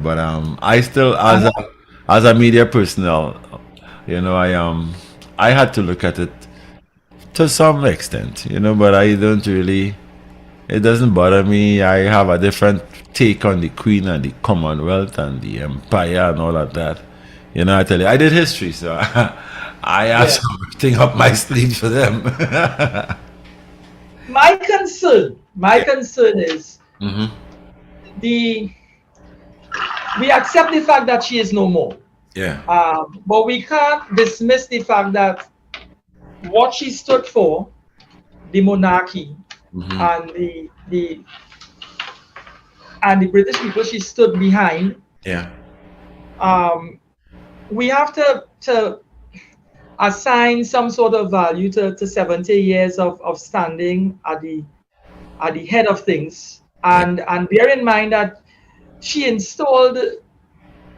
But I still, as a media personnel, I had to look at it to some extent, but I don't really. It doesn't bother me. I have a different take on the Queen and the Commonwealth and the Empire and all of that. I tell you, I did history, so I have Yeah. something up my sleeve for them. My Yeah. concern is Hmm. the we accept the fact that she is no more. Yeah. But we can't dismiss the fact that what she stood for, the monarchy Hmm. and the British people she stood behind, Yeah. um, we have to assign some sort of value to 70 years of standing at the head of things. Yeah. And bear in mind that she installed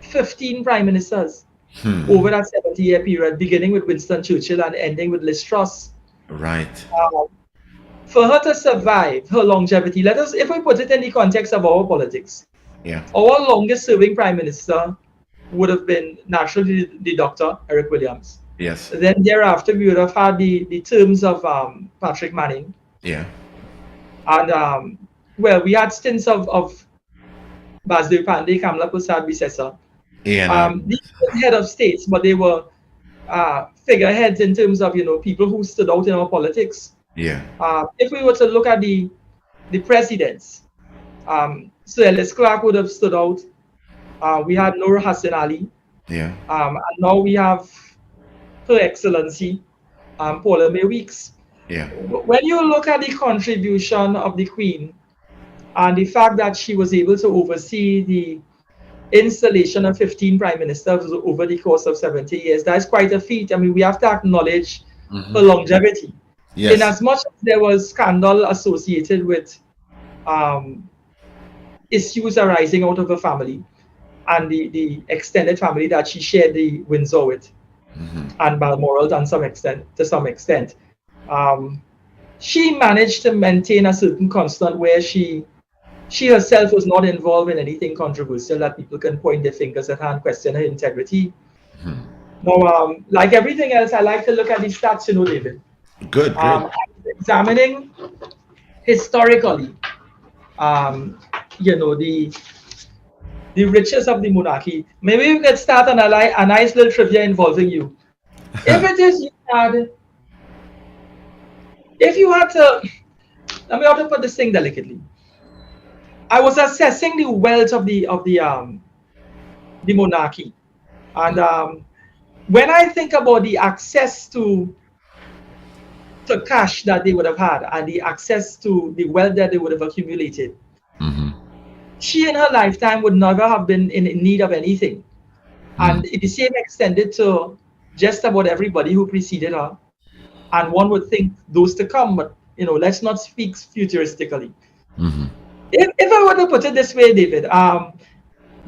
15 prime ministers over Hmm. that 70-year period, beginning with Winston Churchill and ending with Liz Truss. Right. Um, for her to survive, her longevity, let us, if we put it in the context of our politics, Yeah. our longest serving prime minister would have been naturally the Dr. Eric Williams. Yes. Then thereafter, we would have had the terms of Patrick Manning. Yeah. And, well, we had stints of Basdev Pandey, Kamala Prasad Bisesa. And These were head of states, but they were figureheads in terms of, people who stood out in our politics. yeah. If we were to look at the presidents, Sir Ellis Clark would have stood out. We had Noor Hassan Ali, Yeah. and now we have Her Excellency Paula May Weeks. Yeah. When you look at the contribution of the Queen and the fact that she was able to oversee the installation of 15 prime ministers over the course of 70 years, that's quite a feat. I mean, we have to acknowledge her Hmm. longevity. In Yes. as much as there was scandal associated with um, issues arising out of her family and the extended family that she shared the Windsor with Hmm. and Balmoral to some extent, um, she managed to maintain a certain constant where she herself was not involved in anything controversial that people can point their fingers at her and question her integrity. Now, like everything else, I like to look at the stats, David. Good. Great. Examining historically, um, the riches of the monarchy. Maybe we could start on a nice little trivia involving you. If it is if you had to, let me have to put this thing delicately. I was assessing the wealth of the monarchy, and when I think about the access to cash that they would have had and the access to the wealth that they would have accumulated, Hmm. she in her lifetime would never have been in need of anything. And the same extended to just about everybody who preceded her. And one would think those to come, but let's not speak futuristically. Hmm. If I were to put it this way, David,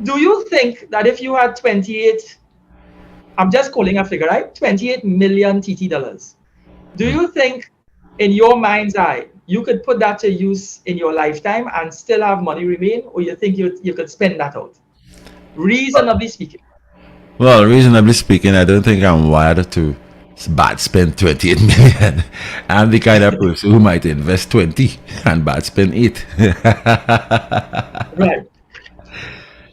do you think that if you had 28, I'm just calling a figure, right? 28 million TT dollars. Do you think in your mind's eye, you could put that to use in your lifetime and still have money remain, or you think you could spend that out? Reasonably speaking. Well, reasonably speaking, I don't think I'm wired to bad spend 28 million. I'm the kind of person who might invest 20 and bad spend 8. Right.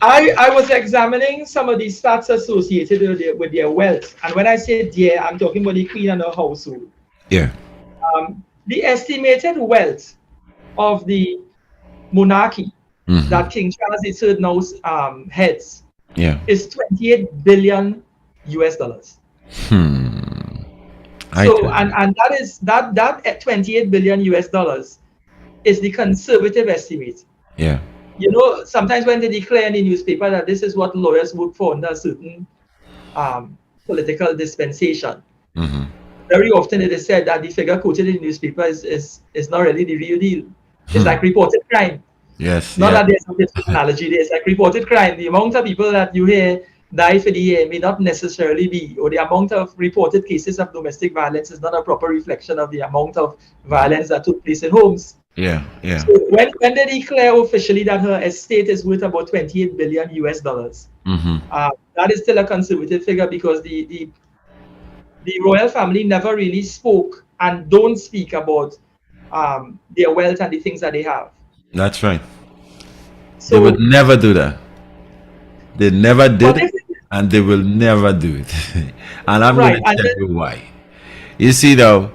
I was examining some of these stats associated with their wealth. And when I say their, I'm talking about the Queen and her household. Yeah. The estimated wealth of the monarchy Hmm. that King Charles III now heads Yeah. is 28 billion US dollars. I So, tell you. and that 28 billion US dollars is the conservative estimate. Yeah. Sometimes when they declare in the newspaper that this is what lawyers work for under a certain political dispensation, Hmm. very often it is said that the figure quoted in the newspaper is not really the real deal. It's like reported crime. Yes. Not Yeah. that there's a different analogy. There's like reported crime. The amount of people that you hear die for the year may not necessarily be, or the amount of reported cases of domestic violence is not a proper reflection of the amount of violence that took place in homes. Yeah, yeah. So when they declare officially that her estate is worth about 28 billion US dollars, Mm-hmm. that is still a conservative figure because the royal family never really spoke and don't speak about their wealth and the things that they have. That's right. They would So, never do that. They never but did, this and they will never do it. And I'm going right, to and tell then, you why. You see, though,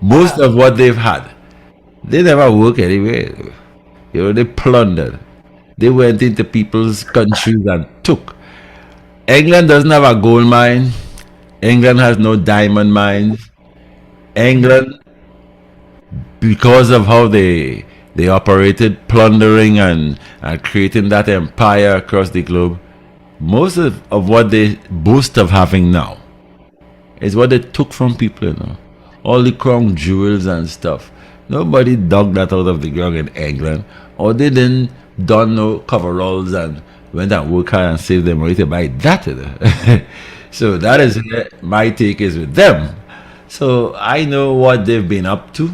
most uh, of what they've had, they never work anywhere. You know, they plundered. They went into people's countries and took. England doesn't have a gold mine. England has no diamond mines. England, because of how they operated, plundering and creating that empire across the globe, most of what they boast of having now is what they took from people, you know. All the crown jewels and stuff. Nobody dug that out of the ground in England. Or they didn't don no coveralls and went and work hard and save them money to buy that, you know. So that yeah, is where my take is with them. So I know what they've been up to.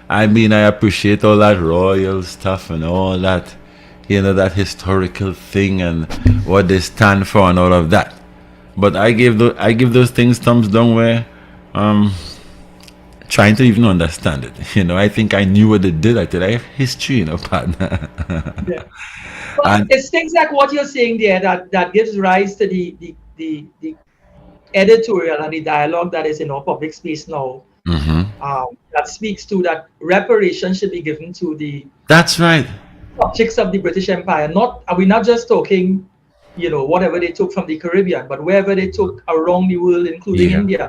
I mean, I appreciate all that royal stuff and all that, you know, that historical thing and what they stand for and all of that. But I give those things thumbs down where um trying to even understand it. You know, I think I knew what they did. I did. I have history, you know, partner. yeah. But And it's things like what you're saying there that gives rise to the editorial and the dialogue that is in our public space now. mhm. That speaks to that reparation should be given to the That's right. subjects of the British Empire. Not are we not just talking, whatever they took from the Caribbean, but wherever they took around the world, including Yeah. India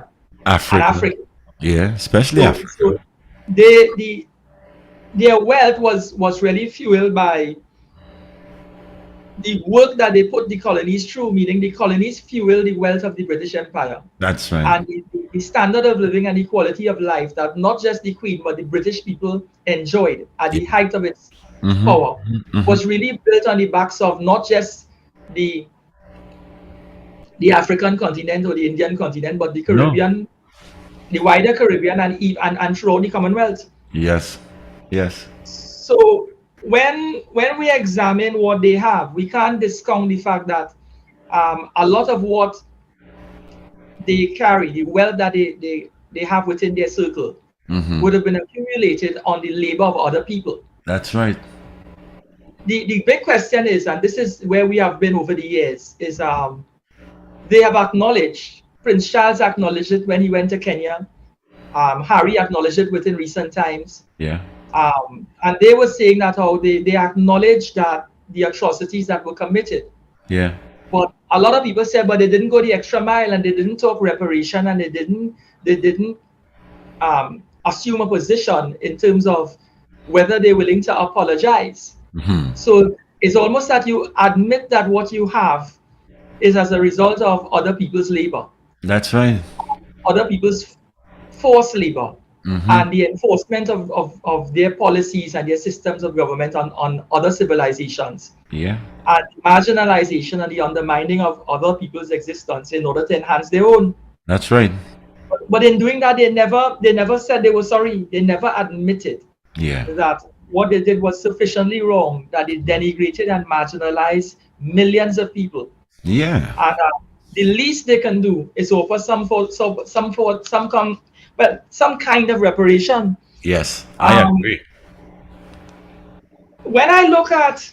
and Africa. Africa. Yeah, especially So, Africa. so their wealth was really fueled by the work that they put the colonies through, meaning the colonies fueled the wealth of the British Empire. That's right. And the standard of living and the quality of life that not just the Queen, but the British people enjoyed at Yeah. the height of its Mm-hmm. power Mm-hmm. was really built on the backs of not just the African continent or the Indian continent, but the No. Caribbean, the wider Caribbean, and throughout the Commonwealth. Yes. Yes. So when we examine what they have, we can't discount the fact that a lot of what they carry, the wealth that they have within their circle, Mm-hmm. would have been accumulated on the labor of other people. That's right. The big question is, and this is where we have been over the years, is they have acknowledged, Prince Charles acknowledged it when he went to Kenya. Harry acknowledged it within recent times. Yeah. And they were saying that how they acknowledged that the atrocities that were committed. Yeah. But a lot of people said, but they didn't go the extra mile and they didn't talk reparation and they didn't assume a position in terms of whether they're willing to apologize. Mm-hmm. So it's almost that you admit that what you have is as a result of other people's labor, That's right. other people's forced labor, Mm-hmm. and the enforcement of their policies and their systems of government on other civilizations, Yeah. and the marginalization and the undermining of other people's existence in order to enhance their own. That's right. But in doing that, they never said they were sorry. They never admitted Yeah. that what they did was sufficiently wrong, that it denigrated and marginalized millions of people. Yeah. And the least they can do is offer some kind of reparation. Yes. I Um, agree. when I look at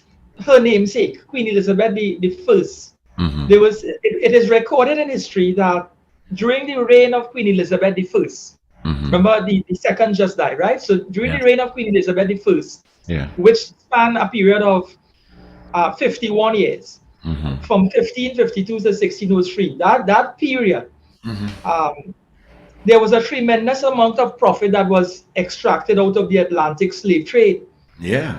her namesake, Queen Elizabeth the First, Mm-hmm. it is recorded in history that during the reign of Queen Elizabeth the First, Mm-hmm. remember the second just died, right? So during Yeah. the reign of Queen Elizabeth the First, Yeah. which spanned a period of 51 years, Mm-hmm. from 1552 to 1603, that period, Mm-hmm. there was a tremendous amount of profit that was extracted out of the Atlantic slave trade. Yeah.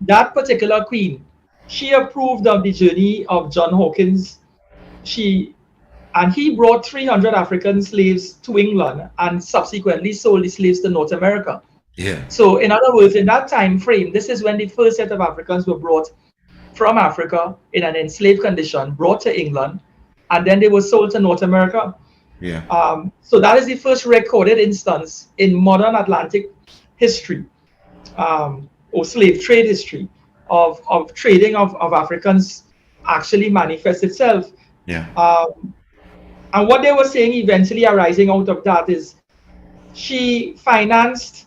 That particular queen, she approved of the journey of John Hawkins. He brought 300 African slaves to England and subsequently sold the slaves to North America. Yeah. So in other words, in that time frame, this is when the first set of Africans were brought from Africa in an enslaved condition, brought to England, and then they were sold to North America. Yeah. So that is the first recorded instance in modern Atlantic history or slave trade history of trading of Africans actually manifests itself. Yeah. And what they were saying eventually arising out of that is she financed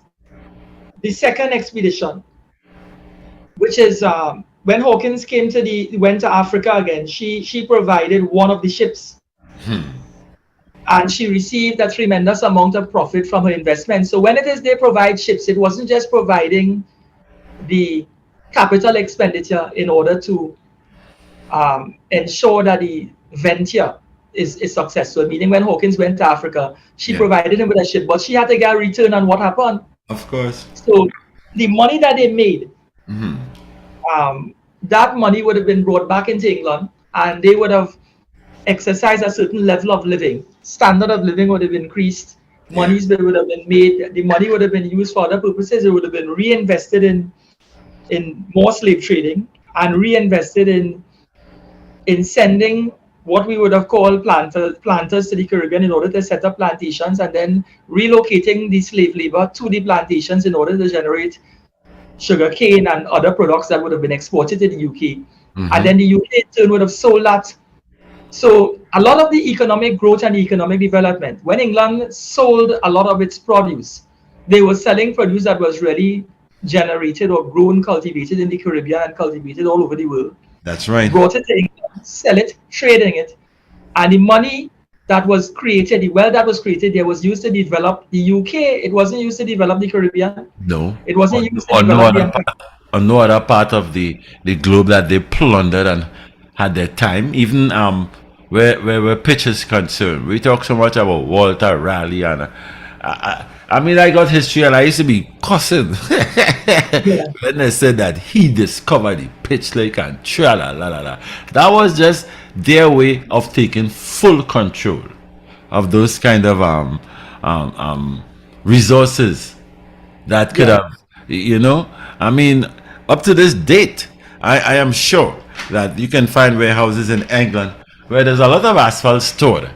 the second expedition, which is when Hawkins went to Africa again. She provided one of the ships, and she received a tremendous amount of profit from her investment. So when it is they provide ships, it wasn't just providing the capital expenditure in order to ensure that the venture is successful. Meaning, when Hawkins went to Africa, she provided him with a ship, but she had to get a return on what happened. Of course. So the money that they made, that money would have been brought back into England, and they would have exercised a certain level of living. Standard of living would have increased. Monies would have been made. The money would have been used for other purposes. It would have been reinvested in more slave trading, and reinvested in sending what we would have called planters to the Caribbean in order to set up plantations, and then relocating the slave labor to the plantations in order to generate sugar cane and other products that would have been exported to the UK. And then the UK in turn would have sold that. So a lot of the economic growth and the economic development, when England sold a lot of its produce, they were selling produce that was really generated or grown, cultivated in the Caribbean and cultivated all over the world. That's right. Brought it to England, sell it, trading it, and the money that was created, the wealth that was created there, was used to develop the UK. It wasn't used to develop the Caribbean. No. It wasn't used to develop the Empire. On no other part of the globe that they plundered and had their time. Even where pitch is concerned, we talk so much about Walter Raleigh, and I mean, I got history and I used to be cussing when they said that he discovered the pitch lake and tra la la la la. That was just their way of taking full control of those kind of resources that could have, I mean, up to this date, I am sure that you can find warehouses in England where there's a lot of asphalt stored.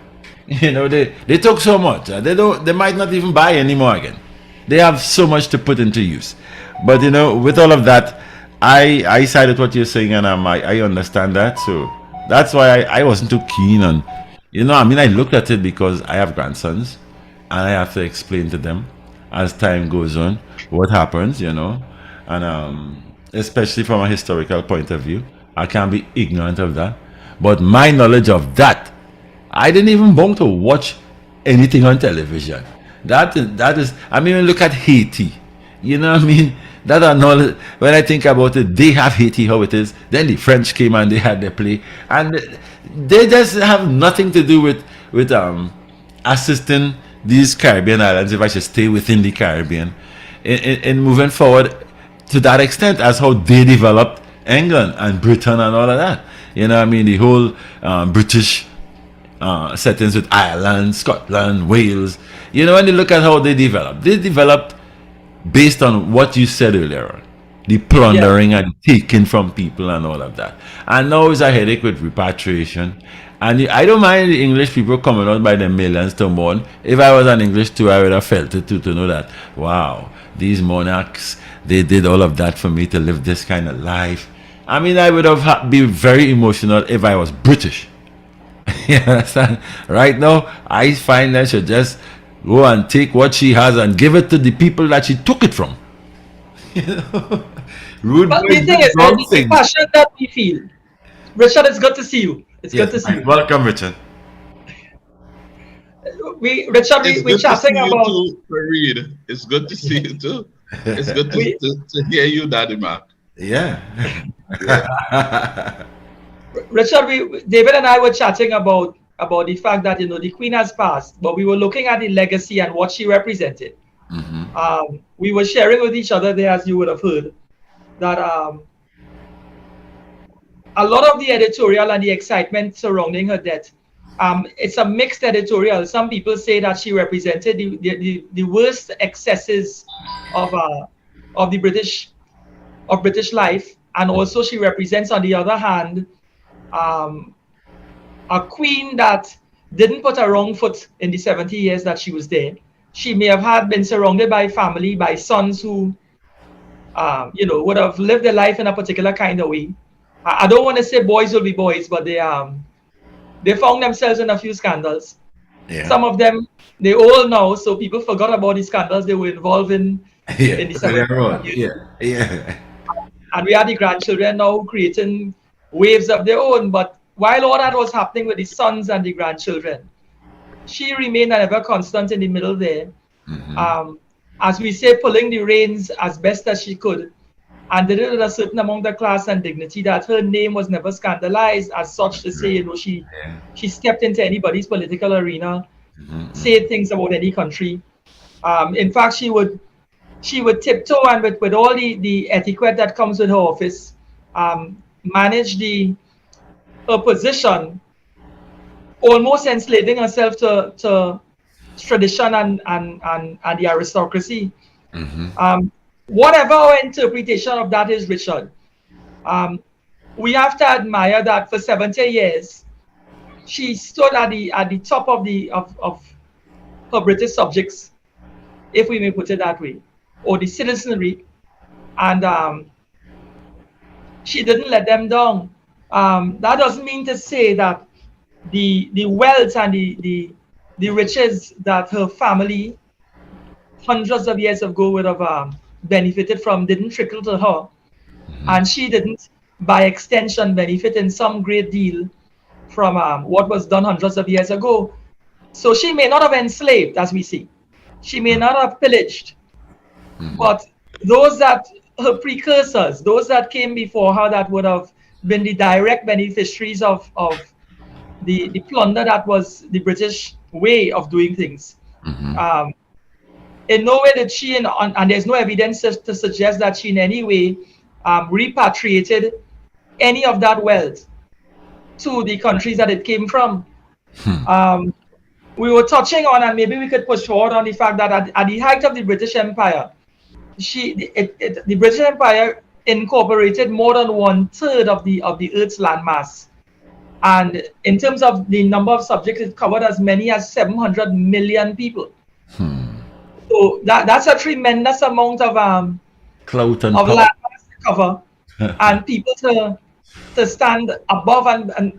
They took so much, they might not even buy anymore again. They have so much to put into use. But with all of that, I side with what you're saying, and I understand that. So that's why I wasn't too keen on, I looked at it because I have grandsons, and I have to explain to them as time goes on what happens, and especially from a historical point of view, I can't be ignorant of that. But my knowledge of that, I didn't even bother to watch anything on television. That is, look at Haiti. That are knowledge. When I think about it, they have Haiti how it is. Then the French came and they had their play, and they just have nothing to do with assisting these Caribbean islands, if I should stay within the Caribbean, in moving forward to that extent as how they developed England and Britain and all of that. The whole British settings with Ireland, Scotland, Wales. When you look at how they developed based on what you said earlier on, the plundering and taking from people and all of that. And now it's a headache with repatriation. And I don't mind the English people coming out by the millions to mourn. If I was an English too, I would have felt it too, to know that, wow, these monarchs, they did all of that for me to live this kind of life. I would have been very emotional if I was British. You understand? Right now, I find that she just go and take what she has and give it to the people that she took it from. Rude but the thing is, the passion that we feel. Richard, it's good to see you. It's good to see you. Welcome, Richard. We're chatting about. Fareed. It's good to see you too. It's good to hear you, Daddy Mark. Yeah. Richard, David and I were chatting about the fact that the Queen has passed, but we were looking at the legacy and what she represented. We were sharing with each other there, as you would have heard, that a lot of the editorial and the excitement surrounding her death, it's a mixed editorial. Some people say that she represented the worst excesses of British life, and also she represents, on the other hand, a queen that didn't put a wrong foot in the 70 years that she was there. She may have been surrounded by family, by sons who would have lived their life in a particular kind of way. I don't want to say boys will be boys, but they found themselves in a few scandals. Yeah. Some of them, they all now, so people forgot about the scandals they were involved in Yeah. in the 70s. Yeah. And we had the grandchildren now creating waves of their own. But while all that was happening with the sons and the grandchildren, she remained an ever constant in the middle there. As we say, pulling the reins as best as she could, and did it with a certain amount of class and dignity that her name was never scandalized as such to say, she stepped into anybody's political arena, say things about any country. In fact, she would tiptoe and with all the etiquette that comes with her office, manage her position, almost enslaving herself to tradition and the aristocracy. Whatever our interpretation of that is, Richard, we have to admire that for 70 years, she stood at the top of her British subjects, if we may put it that way, or the citizenry, and she didn't let them down. That doesn't mean to say that the wealth and the riches that her family hundreds of years ago would have benefited from didn't trickle to her, and she didn't, by extension, benefit in some great deal from what was done hundreds of years ago. So she may not have enslaved, as we see. She may not have pillaged, but those that her precursors, those that came before her, that would have been the direct beneficiaries of the plunder that was the British way of doing things. In no way did she, and there's no evidence to suggest that she in any way repatriated any of that wealth to the countries that it came from. We were touching on, and maybe we could push forward on the fact that at the height of the British Empire, the British Empire incorporated more than 1/3 of the Earth's landmass. And in terms of the number of subjects, it covered as many as 700 million people. So that's a tremendous amount of clout and landmass to cover, and people to stand above, and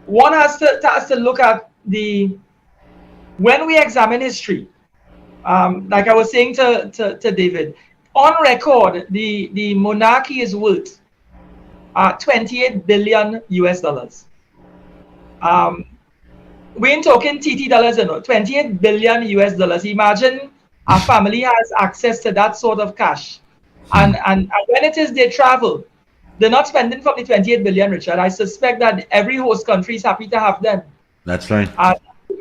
one has to look at when we examine history, like I was saying to David, on record, the monarchy is worth $28 billion US. We ain't talking TT dollars, 28 billion US. Imagine a family has access to that sort of cash. And when it is they travel, they're not spending from the 28 billion, Richard. I suspect that every host country is happy to have them. That's right.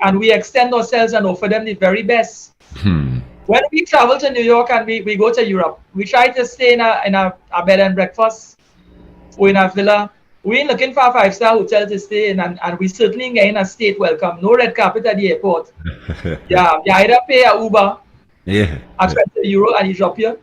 And we extend ourselves and offer them the very best. When we travel to New York and we go to Europe, we try to stay in a bed and breakfast or in a villa. We ain't looking for a 5-star hotel to stay in, and we certainly ain't getting a state welcome. No red carpet at the airport. You either pay a Uber at 20 euro and he drop you,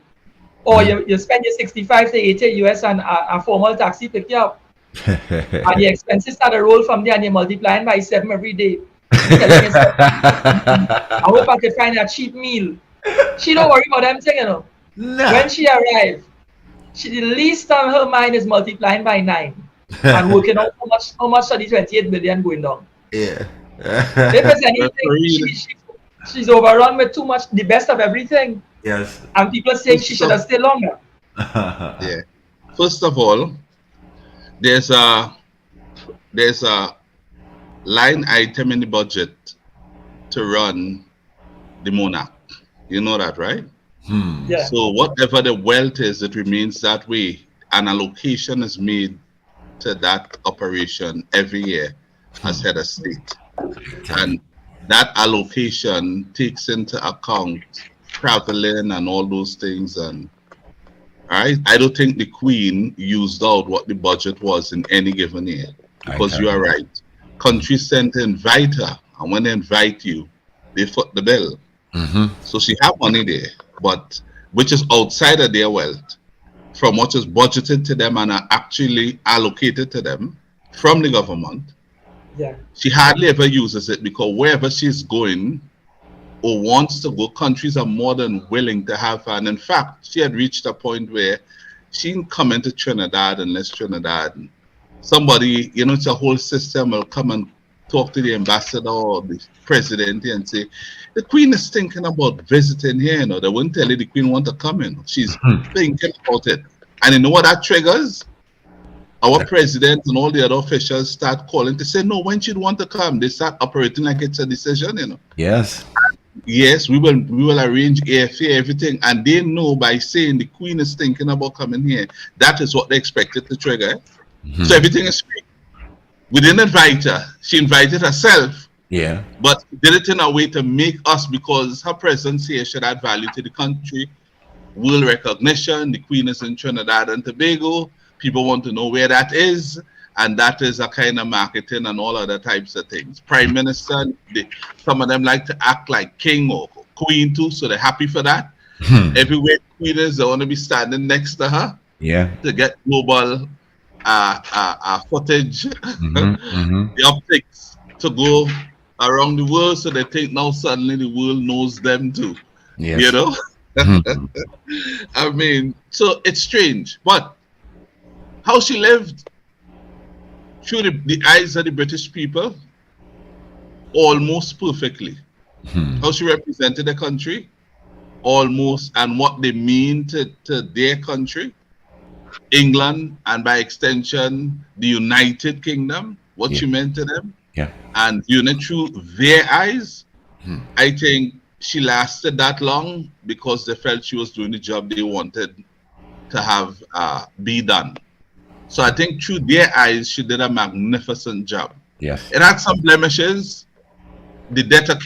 or you spend your 65 to 80 US and a formal taxi pick you up. And the expenses start to roll from there, and you're multiplying by 7 every day. I hope I could find a cheap meal. She don't worry about them thing, No. When she arrived, the least on her mind is multiplying by 9. And working out how much are the 28 billion going down. Yeah. If there's anything, she's overrun with too much, the best of everything. Yes. And people saying she should have stayed longer. Yeah. First of all, there's a line item in the budget to run the monarch. You know that, right? Yeah. So whatever the wealth is, it remains that way. An allocation is made to that operation every year as head of state. And that allocation takes into account traveling and all those things. And I don't think the Queen used out what the budget was in any given year, because you are right. Countries tend to invite her, and when they invite you, they foot the bill. So she have money there, but which is outside of their wealth, from what is budgeted to them and are actually allocated to them from the government. Yeah. She hardly ever uses it, because wherever she's going, or wants to go, countries are more than willing to have her. And in fact, she had reached a point where she didn't come into Trinidad unless Trinidad, somebody, you know, it's a whole system, will come and talk to the ambassador or the president and say, the Queen is thinking about visiting here. You know, they wouldn't tell you the Queen want to come in. She's thinking about it. And you know what that triggers? Our president and all the other officials start calling to say, no, when she'd want to come, they start operating like it's a decision, you know. Yes. Yes, we will arrange airfare, everything. And they know by saying the Queen is thinking about coming here, that is what they expected to trigger. So everything is free. We didn't invite her. She invited herself. Yeah. But did it in a way to make us, because her presence here should add value to the country. World recognition, the Queen is in Trinidad and Tobago. People want to know where that is, and that is a kind of marketing and all other types of things. Prime Minister, some of them like to act like king or queen too, so they're happy for that. Everywhere the Queen is, they want to be standing next to her. Yeah. To get global footage, the optics to go around the world, so they think now suddenly the world knows them too. Yes. You know? I mean, so it's strange, but how she lived through the eyes of the British people almost perfectly. How she represented the country almost, and what they mean to their country, England, and by extension the United Kingdom, what she meant to them, and through their eyes. I think she lasted that long because they felt she was doing the job they wanted to have be done. So I think through their eyes, she did a magnificent job. Yes. It had some blemishes. The death of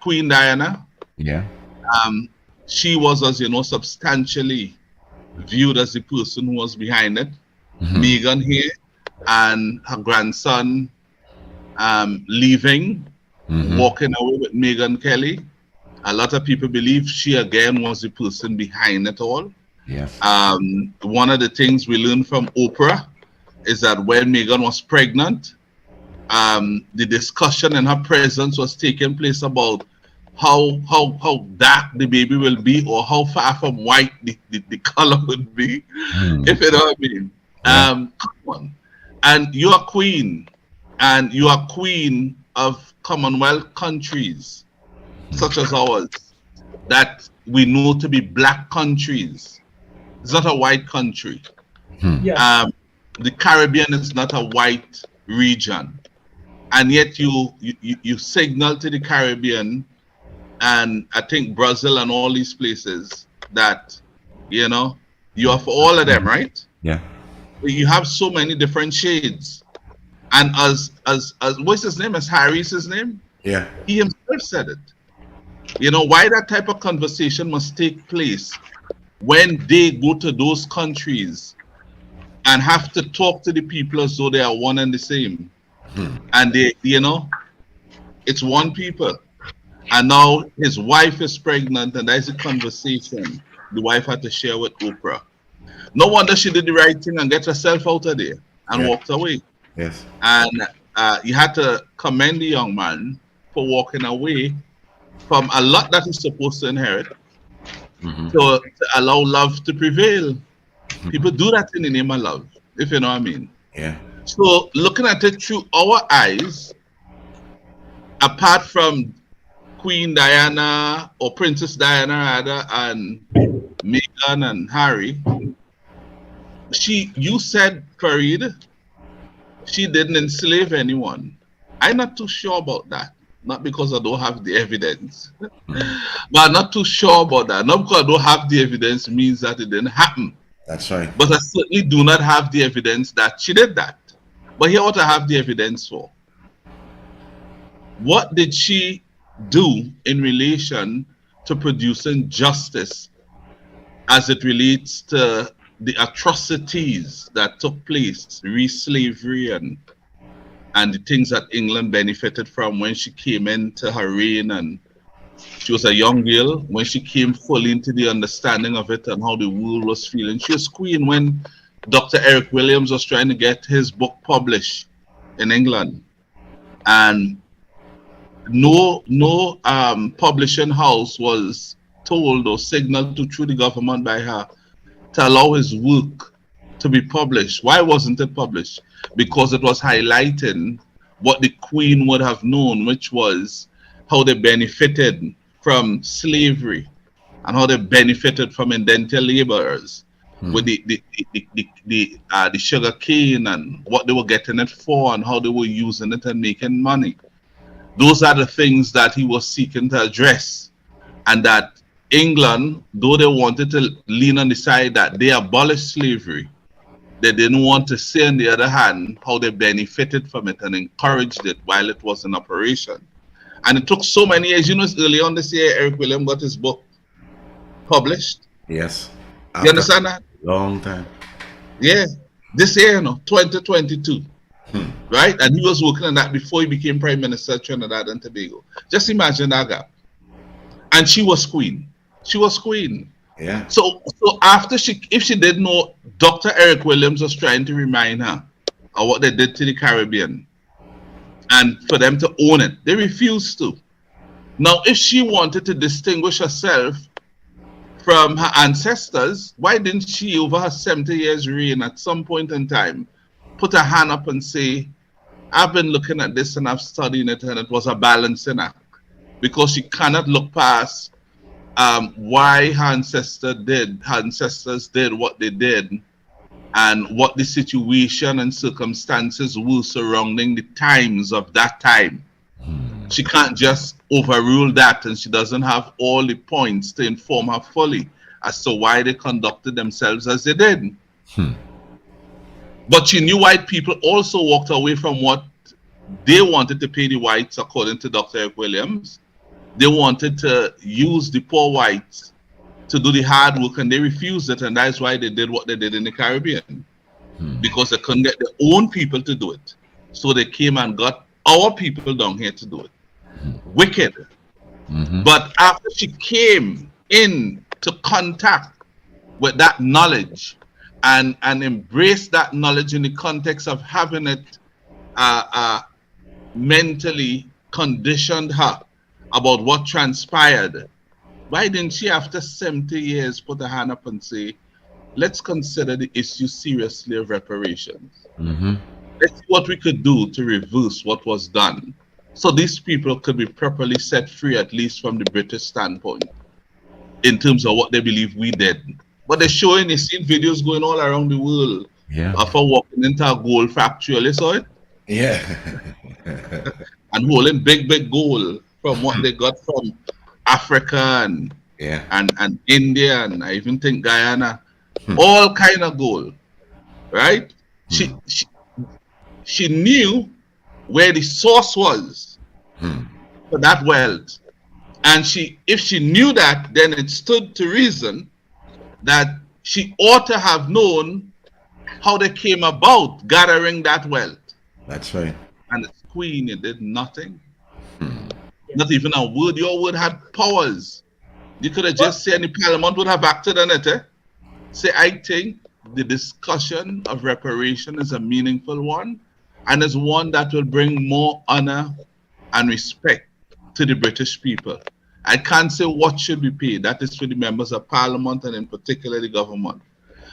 Queen Diana. Yeah. She was, as you know, substantially viewed as the person who was behind it. Meghan here and her grandson leaving, walking away with Meghan Kelly. A lot of people believe she again was the person behind it all. Yes. One of the things we learned from Oprah is that when Meghan was pregnant, the discussion in her presence was taking place about how dark the baby will be, or how far from white the color would be, if you know what I mean. Come on. And you're a queen, and you are queen of Commonwealth countries, such as ours, that we know to be black countries. It's not a white country. The Caribbean is not a white region, and yet you signal to the Caribbean, and I think Brazil and all these places, that you know you are for all of them, right? Yeah. You have so many different shades, and as what's his name? As Harry's his name? Yeah. He himself said it. You know why that type of conversation must take place when they go to those countries and have to talk to the people as though they are one and the same. And they, you know, it's one people. And now his wife is pregnant, and that's a conversation the wife had to share with Oprah. No wonder she did the right thing and get herself out of there and walked away. Yes. And you had to commend the young man for walking away from a lot that he's supposed to inherit. To allow love to prevail. People do that in the name of love, if you know what I mean. Yeah. So looking at it through our eyes, apart from Queen Diana, or Princess Diana rather, and Meghan and Harry, you said, Farid, she didn't enslave anyone. I'm not too sure about that. Not because I don't have the evidence, but I'm not too sure about that. Not because I don't have the evidence means that it didn't happen. That's right. But I certainly do not have the evidence that she did that. But here, what I have the evidence for. What did she do in relation to producing justice as it relates to the atrocities that took place, re-slavery and the things that England benefited from when she came into her reign, and she was a young girl when she came fully into the understanding of it and how the world was feeling. She was queen when Dr. Eric Williams was trying to get his book published in England. And no publishing house was told or signaled to through the government by her to allow his work to be published. Why wasn't it published? Because it was highlighting what the Queen would have known, which was how they benefited from slavery and how they benefited from indentured laborers with the sugar cane and what they were getting it for and how they were using it and making money. Those are the things that he was seeking to address, and that England, though they wanted to lean on the side that they abolished slavery, they didn't want to say, on the other hand, how they benefited from it and encouraged it while it was in operation. And it took so many years. You know, early on this year, Eric William got his book published. Yes. You understand that? Long time. Yeah. This year, 2022. Right? And he was working on that before he became Prime Minister of Trinidad and Tobago. Just imagine that gap. And she was queen. She was queen. Yeah. So after if she didn't know, Dr. Eric Williams was trying to remind her of what they did to the Caribbean and for them to own it. They refused to. Now, if she wanted to distinguish herself from her ancestors, why didn't she, over her 70 years reign, at some point in time, put her hand up and say, I've been looking at this and I've studied it, and it was a balancing act? Because she cannot look past why her ancestors did what they did and what the situation and circumstances were surrounding the times of that time. She can't just overrule that, and she doesn't have all the points to inform her fully as to why they conducted themselves as they did. But she knew white people also walked away from what they wanted to pay the whites, according to Dr. Eric Williams. They wanted to use the poor whites to do the hard work, and they refused it, and that's why they did what they did in the Caribbean. Because they couldn't get their own people to do it. So they came and got our people down here to do it. Wicked. But after she came into contact with that knowledge and embraced that knowledge in the context of having it mentally conditioned her about what transpired, why didn't she, after 70 years, put her hand up and say, let's consider the issue seriously of reparations. Let's see what we could do to reverse what was done, so these people could be properly set free, at least from the British standpoint, in terms of what they believe we did. But they're showing, you've seen videos going all around the world of her walking into a gold factory. You saw it? Yeah. And holding big gold from what they got from Africa and India, and I even think Guyana. All kind of gold, right? She knew where the source was for that wealth, and if she knew that, then it stood to reason that she ought to have known how they came about gathering that wealth. That's right. And the Queen, it did nothing. Not even a word. Your word had powers. You could have just said, the Parliament would have acted on it. Say, I think the discussion of reparation is a meaningful one, and is one that will bring more honor and respect to the British people. I can't say what should be paid. That is for the members of Parliament, and in particular the government.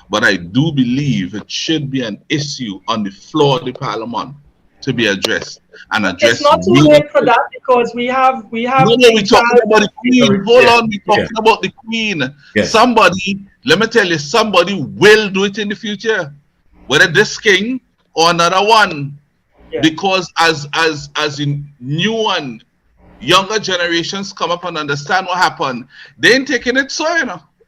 But I do believe it should be an issue on the floor of the Parliament to be addressed, and addressed. It's not too late for that, because we have. No, we're talking about the Queen. Hold on, we're talking about the Queen. Yes. Somebody, let me tell you, somebody will do it in the future, whether this king or another one, because as in new and younger generations come up and understand what happened, they ain't taking it so,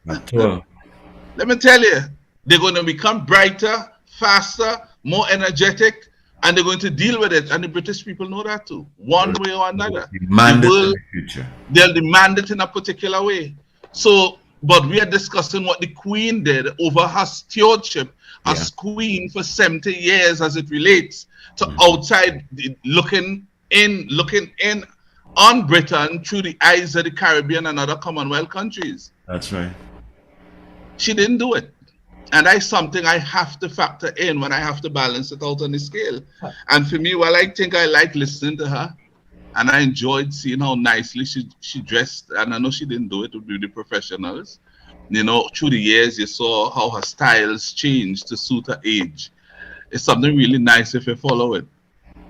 Let me tell you, they're going to become brighter, faster, more energetic, and they're going to deal with it. And the British people know that too, one way or another. They'll demand it in a particular way. So, but we are discussing what the Queen did over her stewardship as Queen for 70 years as it relates to outside, looking in on Britain through the eyes of the Caribbean and other Commonwealth countries. That's right. She didn't do it. And that's something I have to factor in when I have to balance it out on the scale. And for me, well, I think I like listening to her. And I enjoyed seeing how nicely she dressed. And I know she didn't do it with beauty professionals. You know, through the years, you saw how her styles changed to suit her age. It's something really nice if you follow it.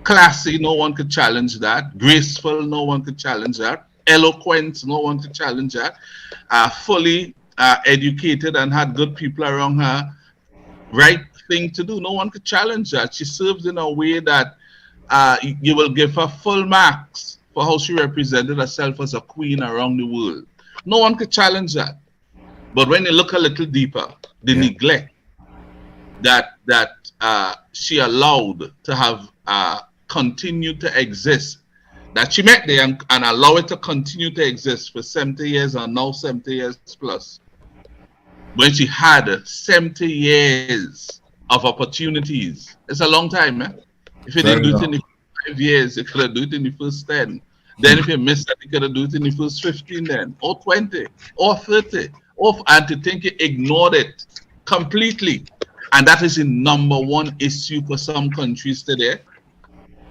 Classy, no one could challenge that. Graceful, no one could challenge that. Eloquent, no one could challenge that. Fully educated and had good people around her. Right thing to do, no one could challenge that. She served in a way that you will give her full marks for how she represented herself as a queen around the world. No one could challenge that. But when you look a little deeper, the neglect that she allowed to have continued to exist, that she met there and allow it to continue to exist for 70 years and now 70 years plus, when she had 70 years of opportunities. It's a long time, man. If you didn't do it in the 5 years, you could have done it in the first 10. Then if you missed that, you could have done it in the first 15 then, or 20, or 30. And to think you ignored it completely. And that is the #1 issue for some countries today.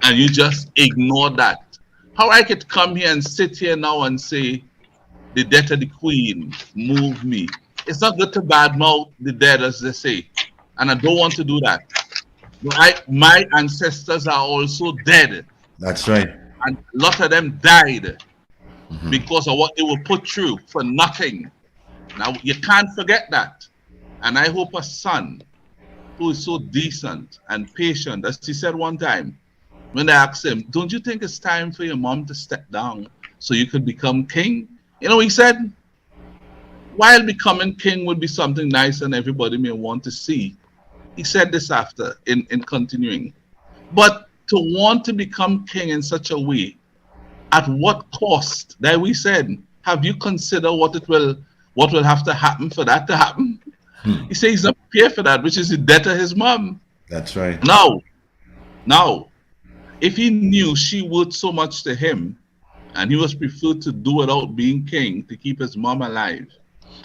And you just ignore that. How I could come here and sit here now and say, the death of the queen moved me. It's not good to badmouth the dead, as they say. And I don't want to do that. My ancestors are also dead. That's right. And a lot of them died because of what they were put through for nothing. Now, you can't forget that. And I hope a son who is so decent and patient, as he said one time, when I asked him, don't you think it's time for your mom to step down so you could become king? You know, he said, while becoming king would be something nice and everybody may want to see, he said this after, in continuing, but to want to become king in such a way, at what cost? That we said, have you considered what will have to happen for that to happen? He says he's not prepared for that, which is the death of his mom. That's right. Now, if he knew she worth so much to him, and he was preferred to do without being king to keep his mom alive,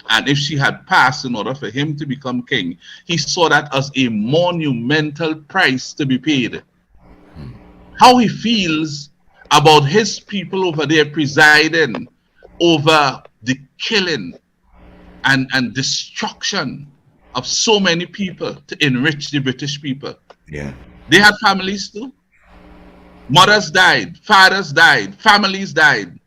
and if she had passed in order for him to become king, he saw that as a monumental price to be paid. How he feels about his people over there presiding over the killing and destruction of so many people to enrich the British people. Yeah. They had families too. Mothers died, fathers died, families died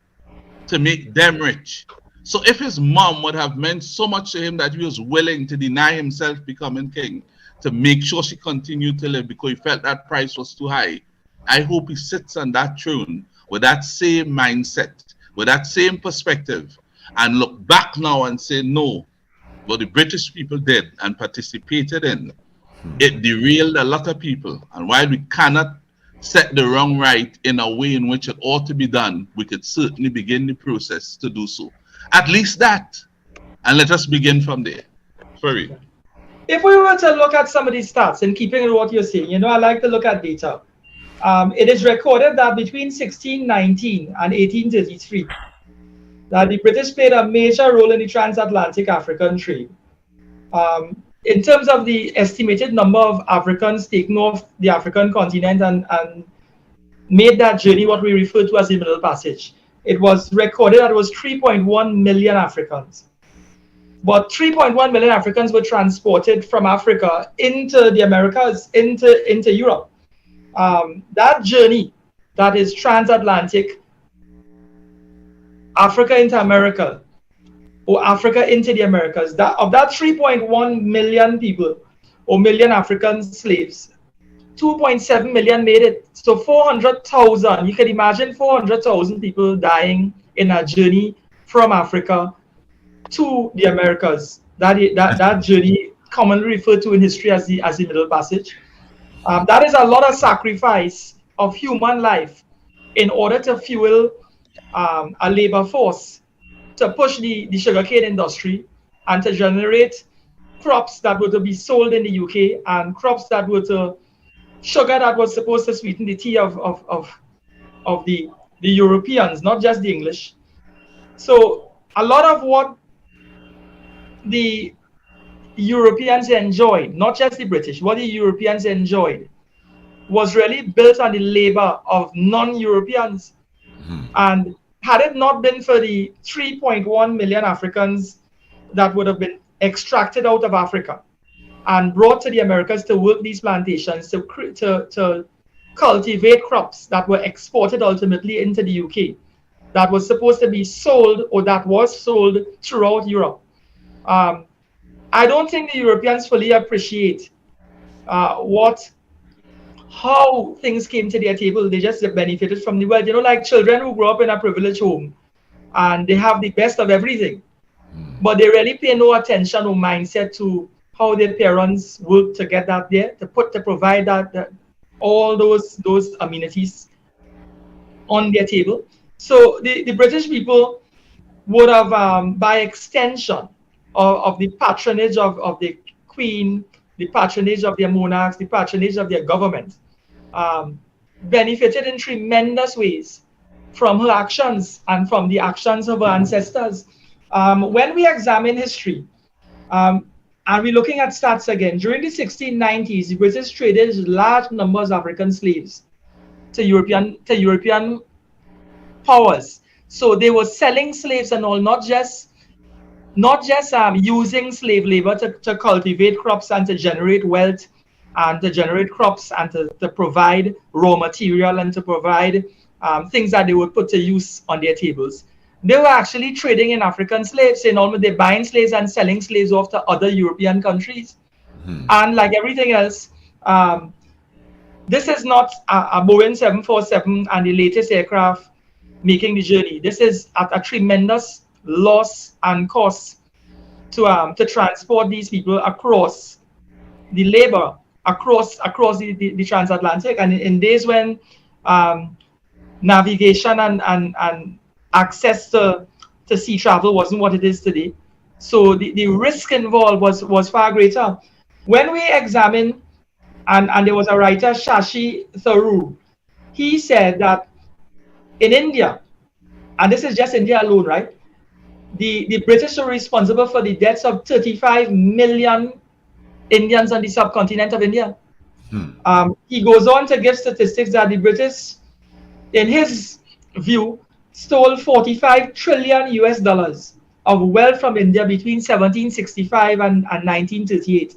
to make them rich. So if his mom would have meant so much to him that he was willing to deny himself becoming king to make sure she continued to live because he felt that price was too high, I hope he sits on that throne with that same mindset, with that same perspective, and look back now and say, no, what the British people did and participated in, it derailed a lot of people. And while we cannot set the wrong right in a way in which it ought to be done, we could certainly begin the process to do so. At least that. And let us begin from there. Sorry. If we were to look at some of these stats, and keeping with what you're saying, you know, I like to look at data. It is recorded that between 1619 and 1833, that the British played a major role in the transatlantic African trade. In terms of the estimated number of Africans taking off the African continent and made that journey what we refer to as the Middle Passage, it was recorded that it was 3.1 million Africans. But 3.1 million Africans were transported from Africa into the Americas, into Europe. That journey, that is transatlantic, Africa into America, or Africa into the Americas, of that 3.1 million people, or million African slaves, 2.7 million made it. So 400,000, you can imagine 400,000 people dying in a journey from Africa to the Americas. That journey, commonly referred to in history as the Middle Passage. That is a lot of sacrifice of human life in order to fuel a labor force to push the sugarcane industry and to generate crops that were to be sold in the UK and crops that were to sugar that was supposed to sweeten the tea of the Europeans, not just the English. So a lot of what the Europeans enjoyed, not just the British, what the Europeans enjoyed was really built on the labor of non-Europeans. And had it not been for the 3.1 million Africans that would have been extracted out of Africa and brought to the Americas to work these plantations, to cultivate crops that were exported ultimately into the UK, that was supposed to be sold, or that was sold throughout Europe. I don't think the Europeans fully appreciate how things came to their table. They just benefited from the wealth. You know, like children who grow up in a privileged home and they have the best of everything, but they really pay no attention or mindset to how their parents work to get that there, to provide that all those amenities on their table. So the British people would have, by extension of the patronage of the Queen, the patronage of their monarchs, the patronage of their government, benefited in tremendous ways from her actions and from the actions of her ancestors. When we examine history, and we're looking at stats again, during the 1690s, the British traded large numbers of African slaves to European powers. So they were selling slaves and all, not just using slave labor to cultivate crops and to generate wealth and to generate crops and to provide raw material and to provide things that they would put to use on their tables. They were actually trading in African slaves, in almost they're buying slaves and selling slaves off to other European countries. And like everything else, this is not a Boeing 747 and the latest aircraft making the journey. This is at a tremendous loss and cost to transport these people across the labor, across the transatlantic. And in days when navigation and access to sea travel wasn't what it is today, so the risk involved was far greater. When we examine, and there was a writer, Shashi Tharoor, he said that in India, and this is just India alone, right? The British are responsible for the deaths of 35 million Indians on the subcontinent of India. He goes on to give statistics that the British, in his view, stole 45 trillion US dollars of wealth from India between 1765 and 1938.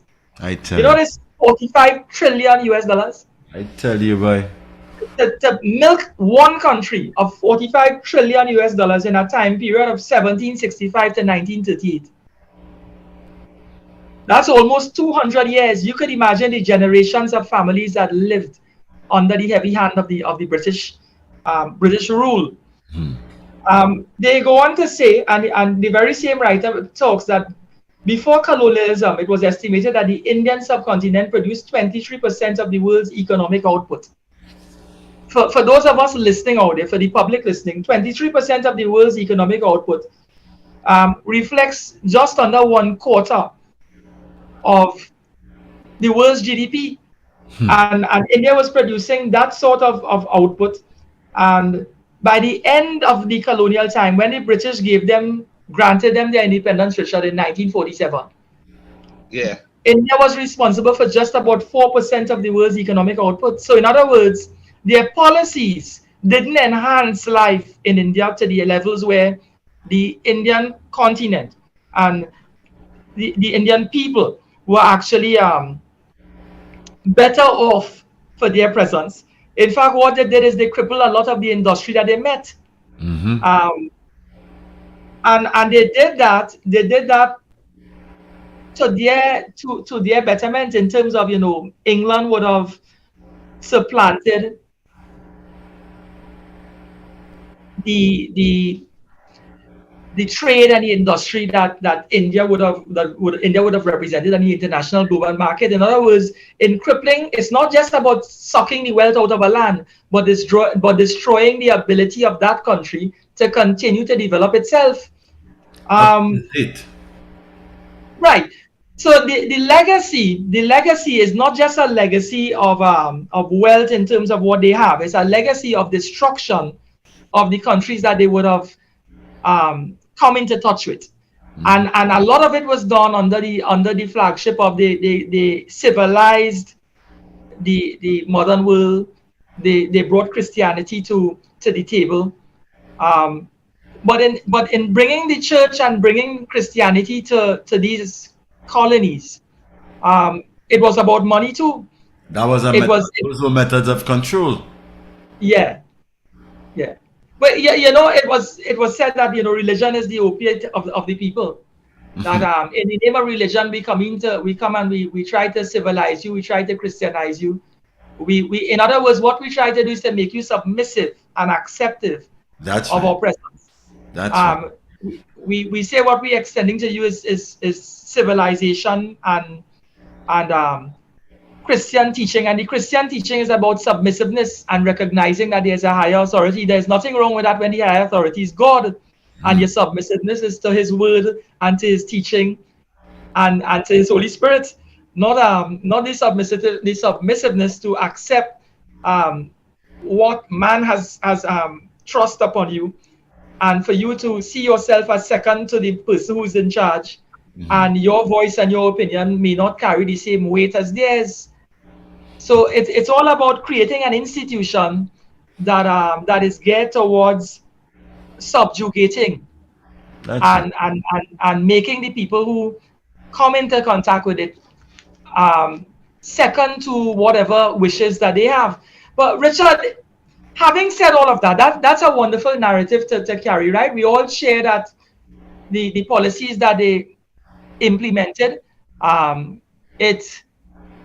You know this 45 trillion US dollars? I tell you, boy. To milk one country of 45 trillion US dollars in a time period of 1765 to 1938. That's almost 200 years. You could imagine the generations of families that lived under the heavy hand of the British rule. They go on to say, and the very same writer talks that before colonialism, it was estimated that the Indian subcontinent produced 23% of the world's economic output. For those of us listening out there, for the public listening, 23% of the world's economic output reflects just under 1/4 of the world's GDP. And India was producing that sort of output. And by the end of the colonial time, when the British granted them their independence, Richard, in 1947, India was responsible for just about 4% of the world's economic output. So in other words, their policies didn't enhance life in India to the levels where the Indian continent and the Indian people were actually better off for their presence. In fact, what they did is they crippled a lot of the industry that they met. And they did that to their betterment, in terms of, England would have supplanted the trade and the industry that India would have represented in the international global market. In other words, in crippling, it's not just about sucking the wealth out of a land, but destroying the ability of that country to continue to develop itself. Right. So the legacy is not just a legacy of wealth in terms of what they have. It's a legacy of destruction of the countries that they would have come into touch with. And a lot of it was done under the flagship of the civilized, the modern world. They brought Christianity to the table. But in bringing the church and bringing Christianity to these colonies, it was about money too. That was a those were methods of control. Yeah, yeah. But yeah, it was said that religion is the opiate of the people. That in the name of religion we come and we try to civilize you, we try to Christianize you. We in other words, what we try to do is to make you submissive and acceptive of our presence. That's right. We say what we're extending to you is civilization and Christian teaching, and the Christian teaching is about submissiveness and recognizing that there's a higher authority. There's nothing wrong with that when the higher authority is God, and your submissiveness is to His word and to His teaching and to His Holy Spirit. Not the submissiveness to accept what man has thrust upon you, and for you to see yourself as second to the person who's in charge, and your voice and your opinion may not carry the same weight as theirs. So it's all about creating an institution that is geared towards subjugating and making the people who come into contact with it second to whatever wishes that they have. But Richard, having said all of that's a wonderful narrative to carry, right? We all share that the policies that they implemented, it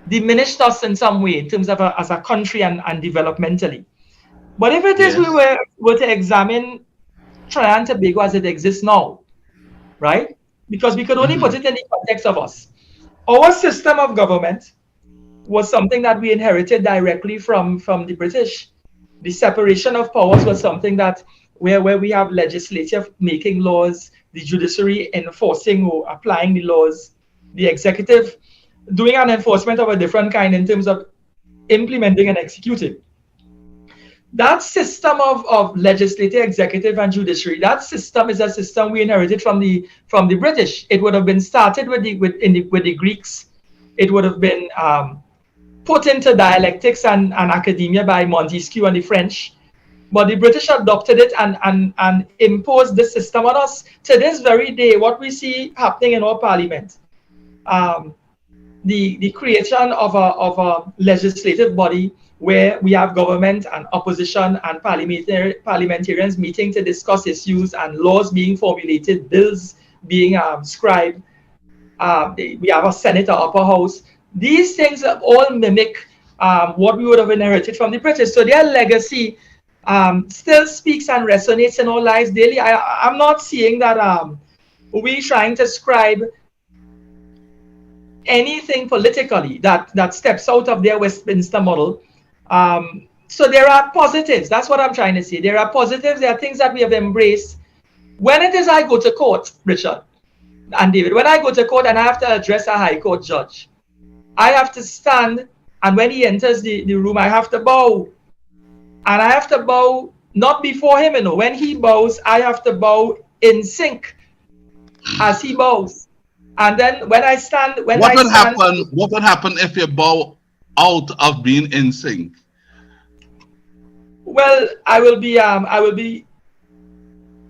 diminished us in some way in terms of as a country and developmentally. But if it is we were to examine Trinidad and Tobago as it exists now, right? Because we could only put it in the context of us. Our system of government was something that we inherited directly from the British. The separation of powers was something that where we have legislature making laws, the judiciary enforcing or applying the laws, the executive doing an enforcement of a different kind in terms of implementing and executing. That system of legislative, executive, and judiciary, that system is a system we inherited from the British. It would have been started with the Greeks. It would have been put into dialectics and academia by Montesquieu and the French. But the British adopted it and imposed this system on us. To this very day, what we see happening in our parliament, the creation of a legislative body where we have government and opposition and parliamentarians meeting to discuss issues and laws being formulated, bills being scribed. We have a Senate, or upper house. These things all mimic what we would have inherited from the British. So their legacy still speaks and resonates in our lives daily. I'm not seeing that we trying to scribe anything politically that steps out of their Westminster model. So there are positives. That's what I'm trying to say. There are positives. There are things that we have embraced. When it is I go to court, Richard and David, when I go to court and I have to address a high court judge, I have to stand, and when he enters the room, I have to bow. And I have to bow not before him, When he bows, I have to bow in sync as he bows. And then when I stand, what would happen if you bow out of being in sync? Well, I will be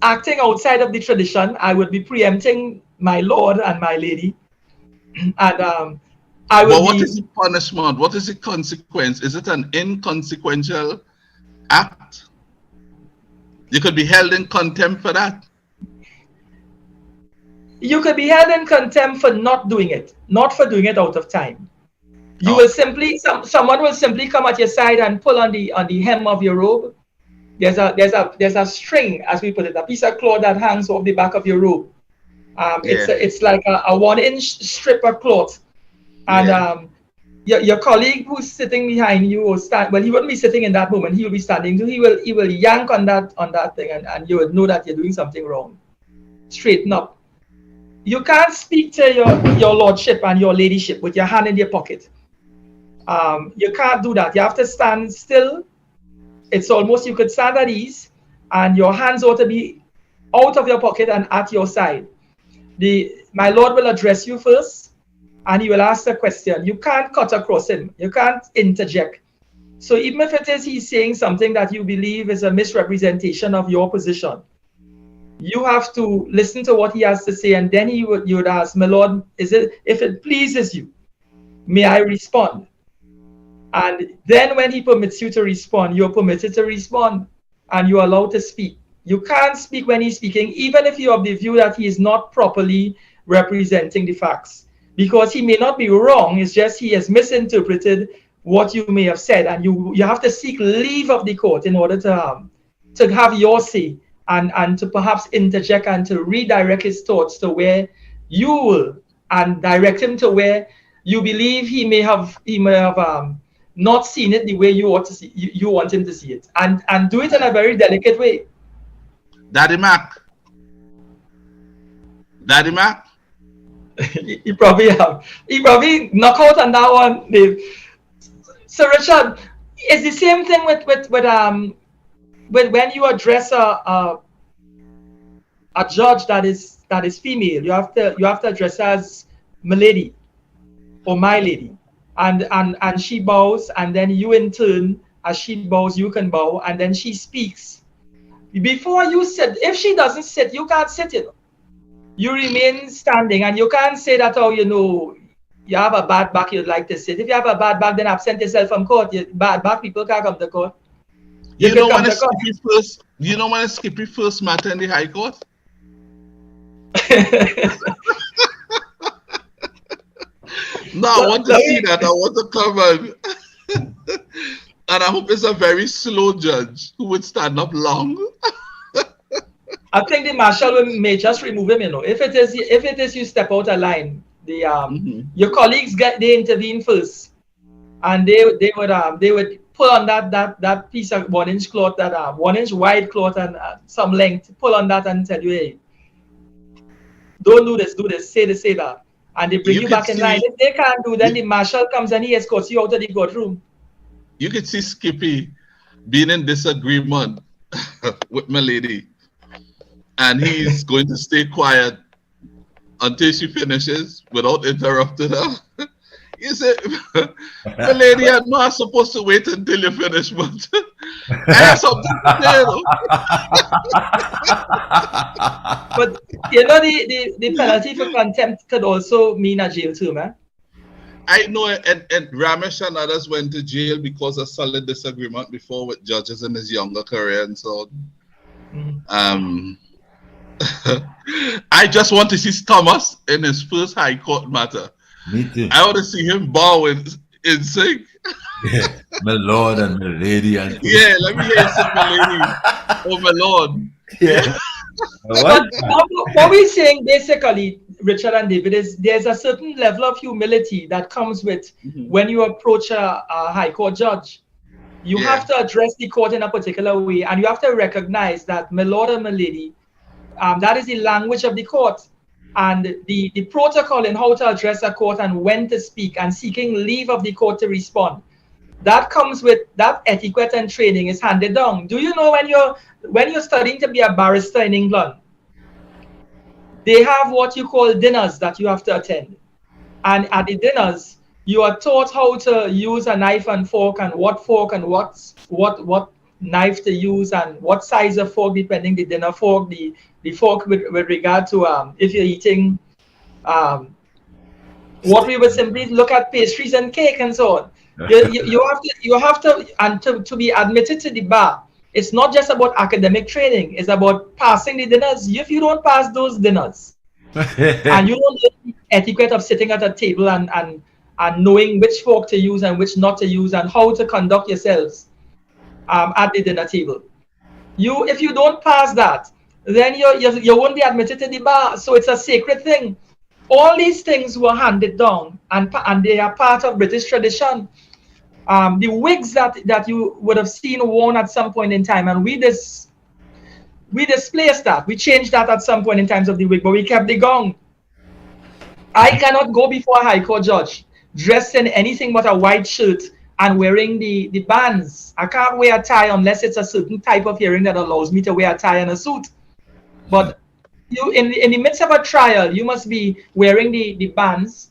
acting outside of the tradition. I would be preempting my lord and my lady, and I will. But what is the punishment? What is the consequence? Is it an inconsequential act? You could be held in contempt for that. You could be held in contempt for not doing it, not for doing it out of time. You will simply, someone will simply come at your side and pull on the hem of your robe. There's a string, as we put it, a piece of cloth that hangs off the back of your robe. It's like a 1-inch strip of cloth, and your colleague who's sitting behind you or stand, well, he wouldn't be sitting in that moment. He will be standing. So he will yank on that thing, and you will know that you're doing something wrong. Straighten up. You can't speak to your lordship and your ladyship with your hand in your pocket. You can't do that. You have to stand still. It's almost, you could stand at ease, and your hands ought to be out of your pocket and at your side. My lord will address you first, and he will ask a question. You can't cut across him. You can't interject. So even if it is he's saying something that you believe is a misrepresentation of your position, you have to listen to what he has to say, and then you would ask, my Lord, is it, if it pleases you, may I respond? And then when he permits you to respond, you're permitted to respond and you're allowed to speak. You can't speak when he's speaking, even if you have the view that he is not properly representing the facts, because he may not be wrong. It's just he has misinterpreted what you may have said, and you have to seek leave of the court in order to have your say, and to perhaps interject and to redirect his thoughts to where you will, and direct him to where you believe he may have not seen it the way you want to see, you want him to see it, and do it in a very delicate way. Daddy Mac. He probably knock out on that one, Dave. So Richard, it's the same thing with when you address a judge that is female. You have to address her as my lady or my lady, and she bows, and then you in turn, as she bows, you can bow, and then she speaks. Before you sit, if she doesn't sit, you can't sit. You remain standing, and you can't say that, oh, you have a bad back, you'd like to sit. If you have a bad back, then absent yourself from court. Bad back people can't come to court. You know when Skippy first met in the High Court? No, I want to see that. I want to come and I hope it's a very slow judge who would stand up long. I think the marshal may just remove him. If it is you step out of line, your colleagues they intervene first, and they would pull on that piece of 1 inch cloth, that 1 inch wide cloth and some length, pull on that and tell you, hey, don't do this, say that, and they bring you back in line. If they can't do, then the marshal comes and he escorts you out of the courtroom. You could see Skippy being in disagreement with my lady, and he's going to stay quiet until she finishes without interrupting her. You say, my lady, I'm not supposed to wait until you finish, but I have something to say. But the penalty for contempt could also mean a jail term, eh? I know, and Ramesh and others went to jail because of solid disagreement before with judges in his younger career and so on. I just want to see Thomas in his first High Court matter. Me too. I want to see him bow in sync. Yeah, my Lord and my lady. And yeah, let me hear you say my lady. Oh, my Lord. Yeah. What we're saying basically, Richard and David, is there's a certain level of humility that comes with when you approach a High Court judge. You have to address the court in a particular way, and you have to recognize that my Lord and my lady, that is the language of the court, and the protocol in how to address a court and when to speak and seeking leave of the court to respond. That comes with that etiquette and training is handed down. Do you know when you're studying to be a barrister in England, they have what you call dinners that you have to attend, and at the dinners you are taught how to use a knife and fork, and what fork and what knife to use, and what size of fork depending the dinner fork, the fork with regard to if you're eating what we would simply look at pastries and cake and so on. You have to and to be admitted to the bar, it's not just about academic training, it's about passing the dinners. If you don't pass those dinners and you don't know the etiquette of sitting at a table and knowing which fork to use and which not to use and how to conduct yourselves at the dinner table, if you don't pass that, then you won't be admitted to the bar. So it's a sacred thing. All these things were handed down, and they are part of British tradition. The wigs that you would have seen worn at some point in time, and we displaced that. We changed that at some point in times of the wig, but we kept the gong. I cannot go before a High Court judge dressed in anything but a white shirt and wearing the bands. I can't wear a tie unless it's a certain type of hearing that allows me to wear a tie and a suit. But you, in the midst of a trial, you must be wearing the bands,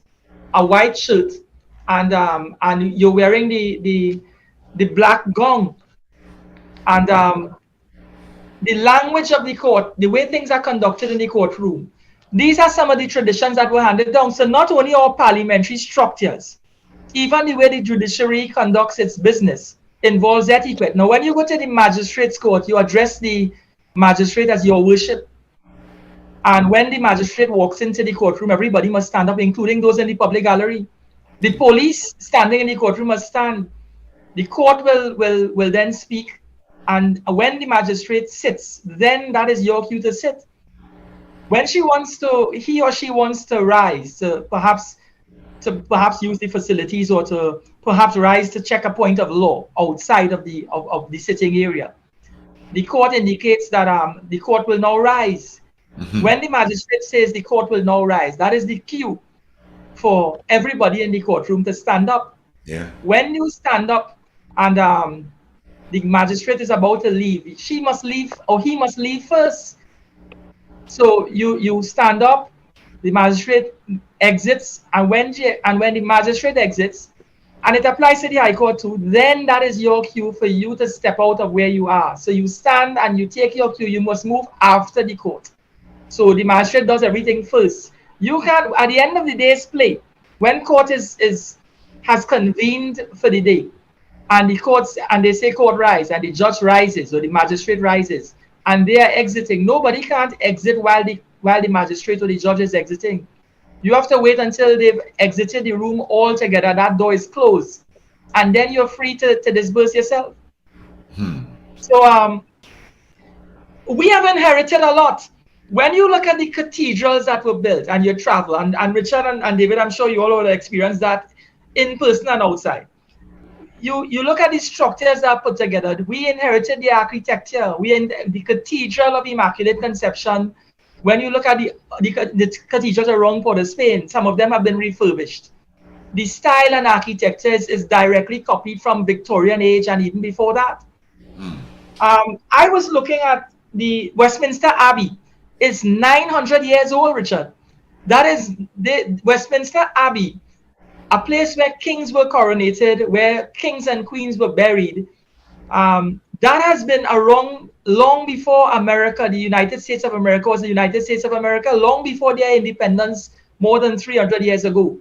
a white shirt, and you're wearing the the black gong, and the language of the court, the way things are conducted in the courtroom. These are some of the traditions that were handed down. So not only our parliamentary structures, even the way the judiciary conducts its business involves etiquette. Now, when you go to the magistrate's court, you address the magistrate as your worship. And when the magistrate walks into the courtroom, everybody must stand up, including those in the public gallery. The police standing in the courtroom must stand. The court will then speak. And when the magistrate sits, then that is your cue to sit. When he or she wants to rise, to perhaps use the facilities, or to perhaps rise to check a point of law outside of the sitting area, the court indicates that the court will now rise. When the magistrate says the court will now rise, that is the cue for everybody in the courtroom to stand up. Yeah. When you stand up and the magistrate is about to leave, she must leave or he must leave first. So you stand up, the magistrate exits, and when the magistrate exits, and it applies to the High Court too, then that is your cue for you to step out of where you are. So you stand and you take your cue. You must move after the court. So the magistrate does everything first. You can, at the end of the day's play, when court has convened for the day, and they say court rise, and the judge rises or the magistrate rises, and they are exiting. Nobody can't exit while the magistrate or the judge is exiting. You have to wait until they've exited the room altogether. That door is closed, and then you're free to disperse yourself. So we have inherited a lot. When you look at the cathedrals that were built, and you travel, and Richard and David, I'm sure you all would experience that in person and outside. You look at the structures that are put together. We inherited the architecture. The Cathedral of Immaculate Conception. When you look at the cathedrals around Port of Spain, some of them have been refurbished. The style and architecture is directly copied from Victorian age and even before that. I was looking at the Westminster Abbey. It's 900 years old, Richard. That is the Westminster Abbey, a place where kings were coronated, where kings and queens were buried. That has been around long before America, the United States of America was the United States of America, long before their independence, more than 300 years ago,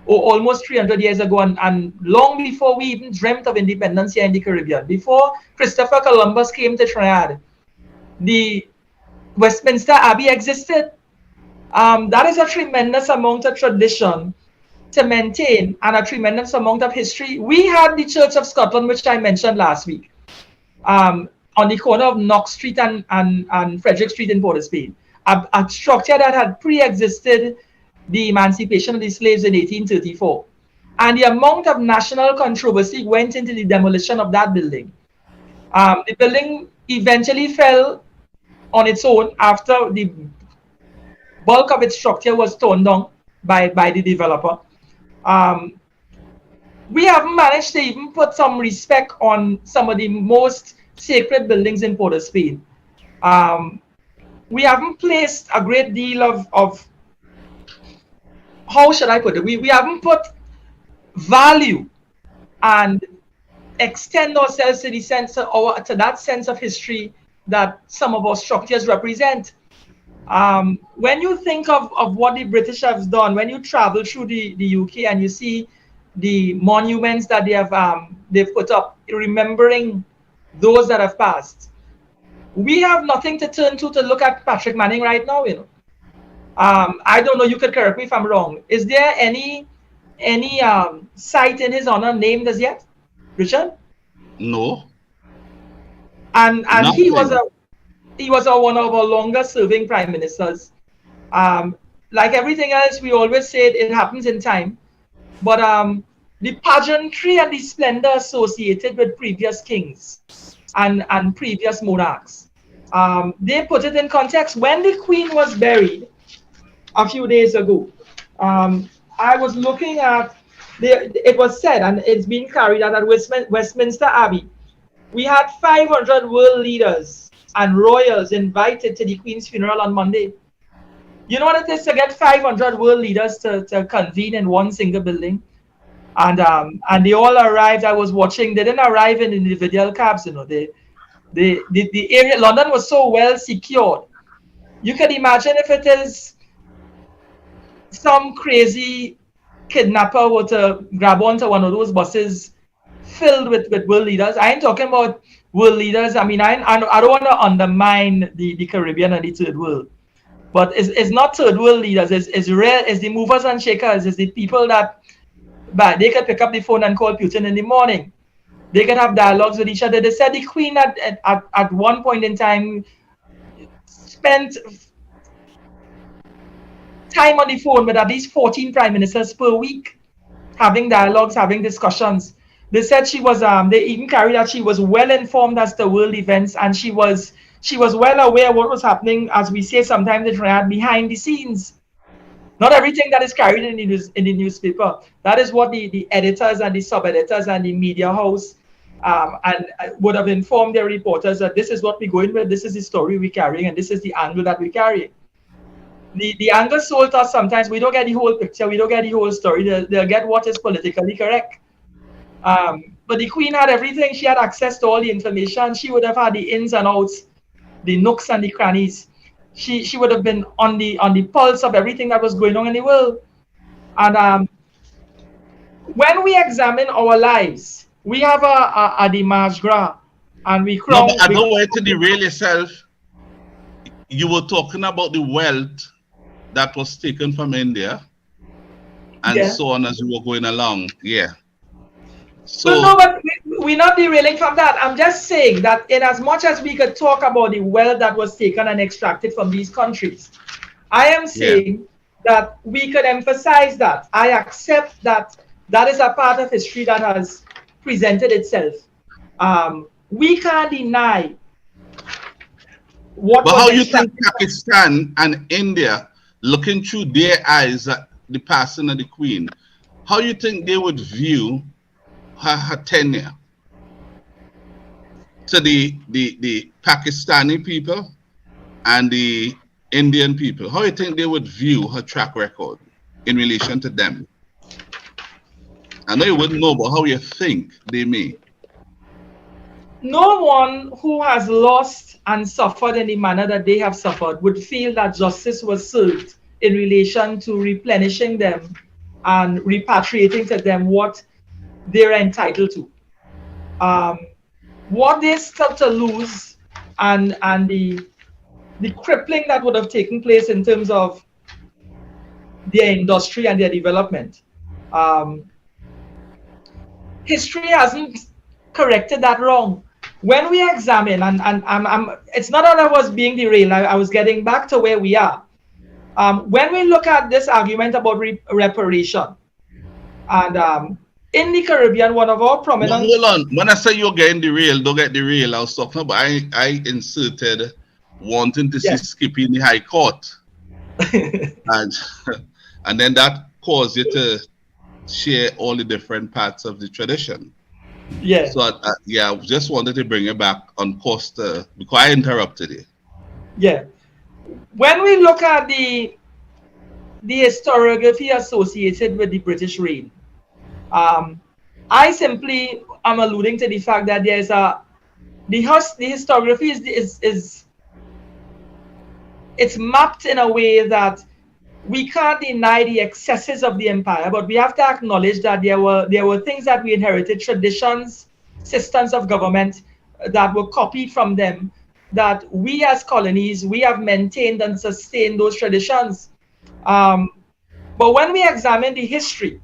or almost 300 years ago, and long before we even dreamt of independence here in the Caribbean. Before Christopher Columbus came to Trinidad, the Westminster Abbey existed. That is a tremendous amount of tradition to maintain, and a tremendous amount of history. We had the Church of Scotland, which I mentioned last week, on the corner of Knox Street and Frederick Street in Port of Spain, a structure that had pre-existed the emancipation of the slaves in 1834. And the amount of national controversy went into the demolition of that building. The building eventually fell on its own after the bulk of its structure was torn down by the developer. We haven't managed to even put some respect on some of the most sacred buildings in Port of Spain. We haven't placed a great deal of how should I put it? We haven't put value and extend ourselves to the sense of, or to that sense of history that some of our structures represent. When you think of what the British have done, when you travel through the UK and you see the monuments that they've put up, remembering those that have passed, we have nothing to turn to look at Patrick Manning right now. You know, I don't know. You could correct me if I'm wrong. Is there any site in his honor named as yet, Richard? No. And he was one of our longest serving prime ministers. Like everything else, we always say it happens in time. But the pageantry and the splendor associated with previous kings and previous monarchs, they put it in context. When the Queen was buried a few days ago, I was looking at, it was said, and it's been carried out at Westminster Abbey, we had 500 world leaders and royals invited to the Queen's funeral on Monday. You know what it is to get 500 world leaders to convene in one single building? and they all arrived. I was watching. They didn't arrive in individual cabs. The area, London was so well secured. You can imagine if it is some crazy kidnapper were to grab onto one of those buses filled with world leaders. I ain't talking about world leaders. I mean, I don't want to undermine the Caribbean and the third world, but it's not third world leaders. It's the movers and shakers. It's the people that, but they could pick up the phone and call Putin in the morning. They could have dialogues with each other. They said the Queen at one point in time spent time on the phone with at least 14 prime ministers per week, having dialogues, having discussions. They said she was they even carried that she was well informed as to world events, and she was well aware of what was happening, as we say sometimes in Trinidad, behind the scenes. Not everything that is carried in the newspaper. That is what the editors and the sub-editors and the media house and would have informed their reporters that this is what we're going with, this is the story we're carrying, and this is the angle that we're carrying. The angle sold us sometimes, we don't get the whole picture, we don't get the whole story, they'll get what is politically correct. But the Queen had everything. She had access to all the information. She would have had the ins and outs, the nooks and the crannies. She would have been on the pulse of everything that was going on in the world. And when we examine our lives, we have a the Mardi Gras, and we crown. No, but I don't want to derail yourself. You were talking about the wealth that was taken from India, and so on as we were going along. Yeah. So no, but we're not derailing from that. I'm just saying that in as much as we could talk about the wealth that was taken and extracted from these countries, I am saying that we could emphasize that. I accept that that is a part of history that has presented itself. We can't deny what. But how you think Pakistan and India, looking through their eyes at the passing of the Queen, how you think they would view her tenure to the Pakistani people and the Indian people? How do you think they would view her track record in relation to them? I know you wouldn't know, but how you think they may? No one who has lost and suffered in the manner that they have suffered would feel that justice was served in relation to replenishing them and repatriating to them what they're entitled to. What they start to lose and the crippling that would have taken place in terms of their industry and their development. History hasn't corrected that wrong. When we examine, and it's not that I was being derailed, I was getting back to where we are. When we look at this argument about reparation, and in the Caribbean, one of our prominent... No, hold on. When I say you're getting derailed, don't get derailed. I was talking about, I inserted wanting to see Skippy in the High Court. and then that caused you to share all the different parts of the tradition. Yeah. So, I just wanted to bring it back on course because I interrupted you. Yeah. When we look at the historiography associated with the British reign, I simply am alluding to the fact that there's the historiography is it's mapped in a way that we can't deny the excesses of the empire, but we have to acknowledge that there were things that we inherited, traditions, systems of government that were copied from them, that we as colonies, we have maintained and sustained those traditions. But when we examine the history,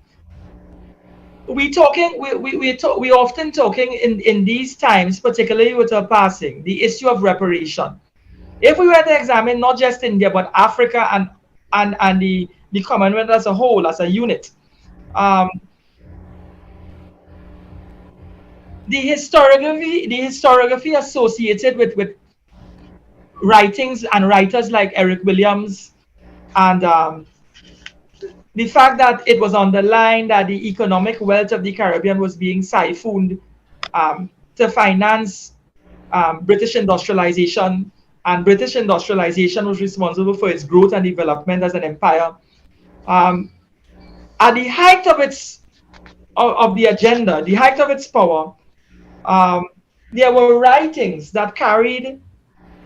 we often talking in these times, particularly with her passing, the issue of reparation. If we were to examine not just India but Africa and the Commonwealth as a whole, as a unit, the historiography associated with writings and writers like Eric Williams, and the fact that it was underlined that the economic wealth of the Caribbean was being siphoned to finance British industrialization, and British industrialization was responsible for its growth and development as an empire. At the height of of the agenda, the height of its power, there were writings that carried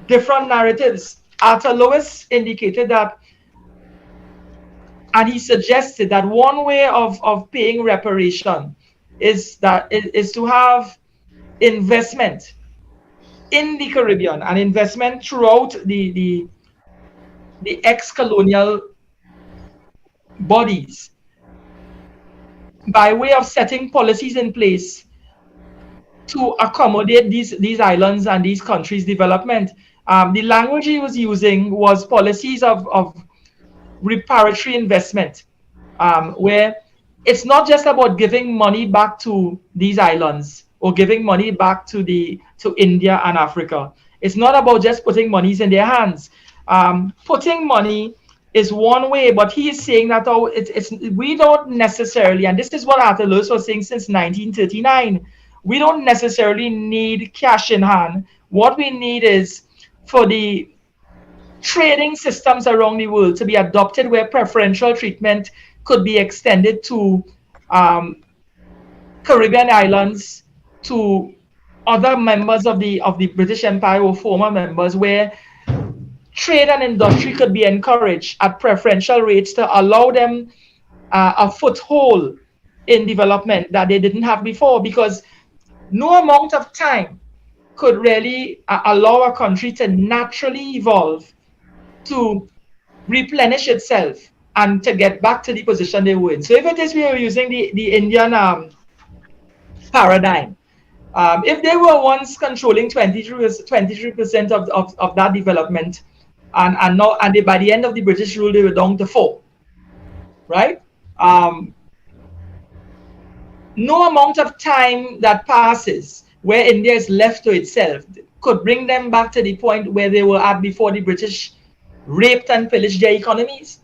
different narratives. Arthur Lewis indicated that, and he suggested that one way of paying reparation is to have investment in the Caribbean and investment throughout the ex-colonial bodies by way of setting policies in place to accommodate these islands and these countries' development. The language he was using was policies of reparatory investment, where it's not just about giving money back to these islands or giving money back to India and Africa. It's not about just putting monies in their hands. Putting money is one way, but he is saying that we don't necessarily, and this is what Arthur Lewis was saying since 1939, we don't necessarily need cash in hand. What we need is for the trading systems around the world to be adopted where preferential treatment could be extended to Caribbean islands, to other members of the British Empire or former members, where trade and industry could be encouraged at preferential rates to allow them a foothold in development that they didn't have before, because no amount of time could really allow a country to naturally evolve, to replenish itself, and to get back to the position they were in. So if it is we are using the Indian paradigm, if they were once controlling 23% of that development, and by the end of the British rule, they were down to 4, right? No amount of time that passes where India is left to itself could bring them back to the point where they were at before the British raped and pillaged their economies.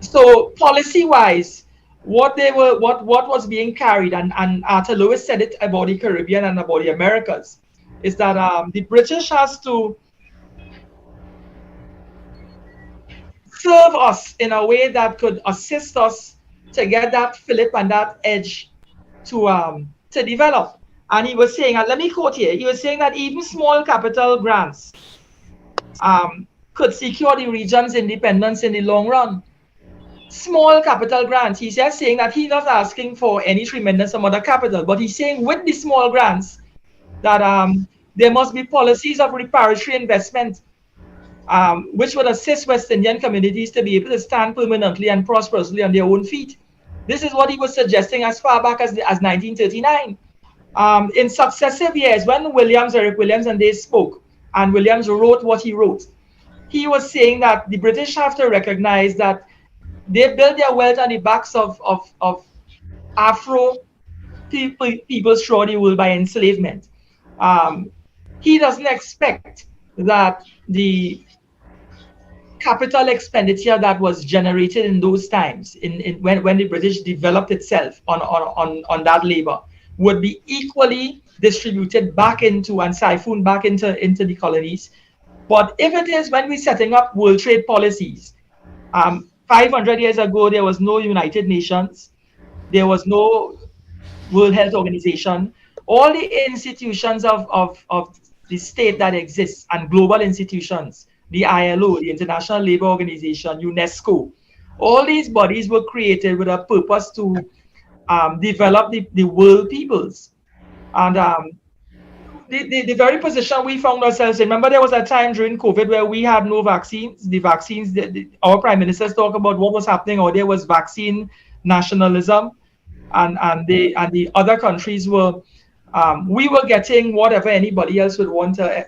So policy-wise, what was being carried, and Arthur Lewis said it about the Caribbean and about the Americas, is that the British has to serve us in a way that could assist us to get that fillip and that edge to develop. And he was saying, and let me quote here, he was saying that even small capital grants could secure the region's independence in the long run. Small capital grants, he's just saying that he's not asking for any tremendous amount of capital, but he's saying with the small grants that there must be policies of reparatory investment which would assist West Indian communities to be able to stand permanently and prosperously on their own feet. This is what he was suggesting as far back as 1939. In successive years, when Eric Williams and they spoke, and Williams wrote what he wrote, he was saying that the British have to recognize that they built their wealth on the backs of Afro peoples throughout the world by enslavement. He doesn't expect that the capital expenditure that was generated in those times, when the British developed itself on that labor, would be equally distributed back into and siphoned back into the colonies. But if it is when we're setting up world trade policies, 500 years ago, there was no United Nations, there was no World Health Organization. All the institutions of the state that exists and global institutions, the ILO, the International Labour Organization, UNESCO, all these bodies were created with a purpose to develop the world peoples. And the very position we found ourselves in, remember there was a time during COVID where we had no vaccines. The vaccines, our prime ministers talk about what was happening out there was vaccine nationalism, and the other countries were, we were getting whatever anybody else would want to,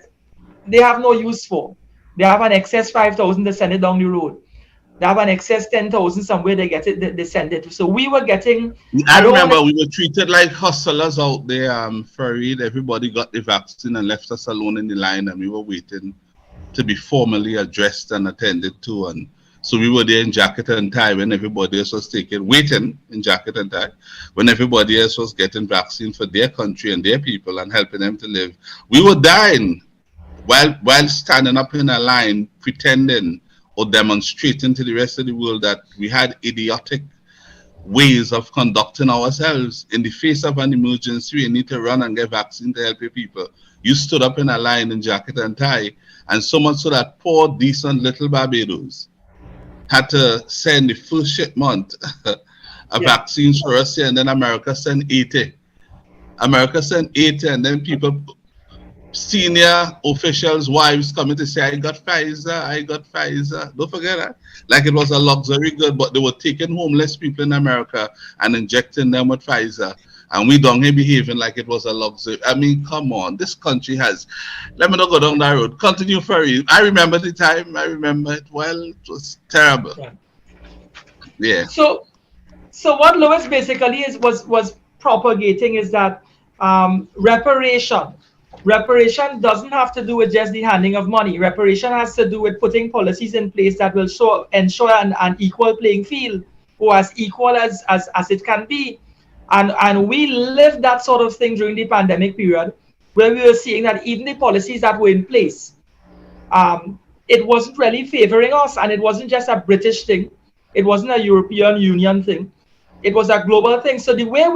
they have no use for. They have an excess 5,000, they send it down the road. They have an excess 10,000 somewhere, they get it, they send it. So we were getting. I remember we were treated like hustlers out there, Farid. Everybody got the vaccine and left us alone in the line, and we were waiting to be formally addressed and attended to. And so we were there in jacket and tie when everybody else was waiting in jacket and tie, when everybody else was getting vaccine for their country and their people and helping them to live. We were dying while standing up in a line, pretending or demonstrating to the rest of the world that we had idiotic ways of conducting ourselves. In the face of an emergency, you need to run and get vaccine to help your people. You stood up in a line in jacket and tie, and so much so that poor, decent little Barbados had to send the first shipment of vaccines for us here, and then America sent 80. America sent 80, and then people, senior officials' wives coming to say, I got Pfizer, I got Pfizer. Don't forget that. Like it was a luxury good, but they were taking homeless people in America and injecting them with Pfizer. And we down here behaving like it was a luxury. I mean, come on. This country has... Let me not go down that road. Continue, Ferry. I remember the time. I remember it well. It was terrible. Yeah. So what Lewis basically was propagating is that reparation doesn't have to do with just the handing of money. Reparation has to do with putting policies in place that will ensure an equal playing field, or as equal as it can be. And we lived that sort of thing during the pandemic period, where we were seeing that even the policies that were in place, it wasn't really favoring us, and it wasn't just a British thing. It wasn't a European Union thing. It was a global thing. So the way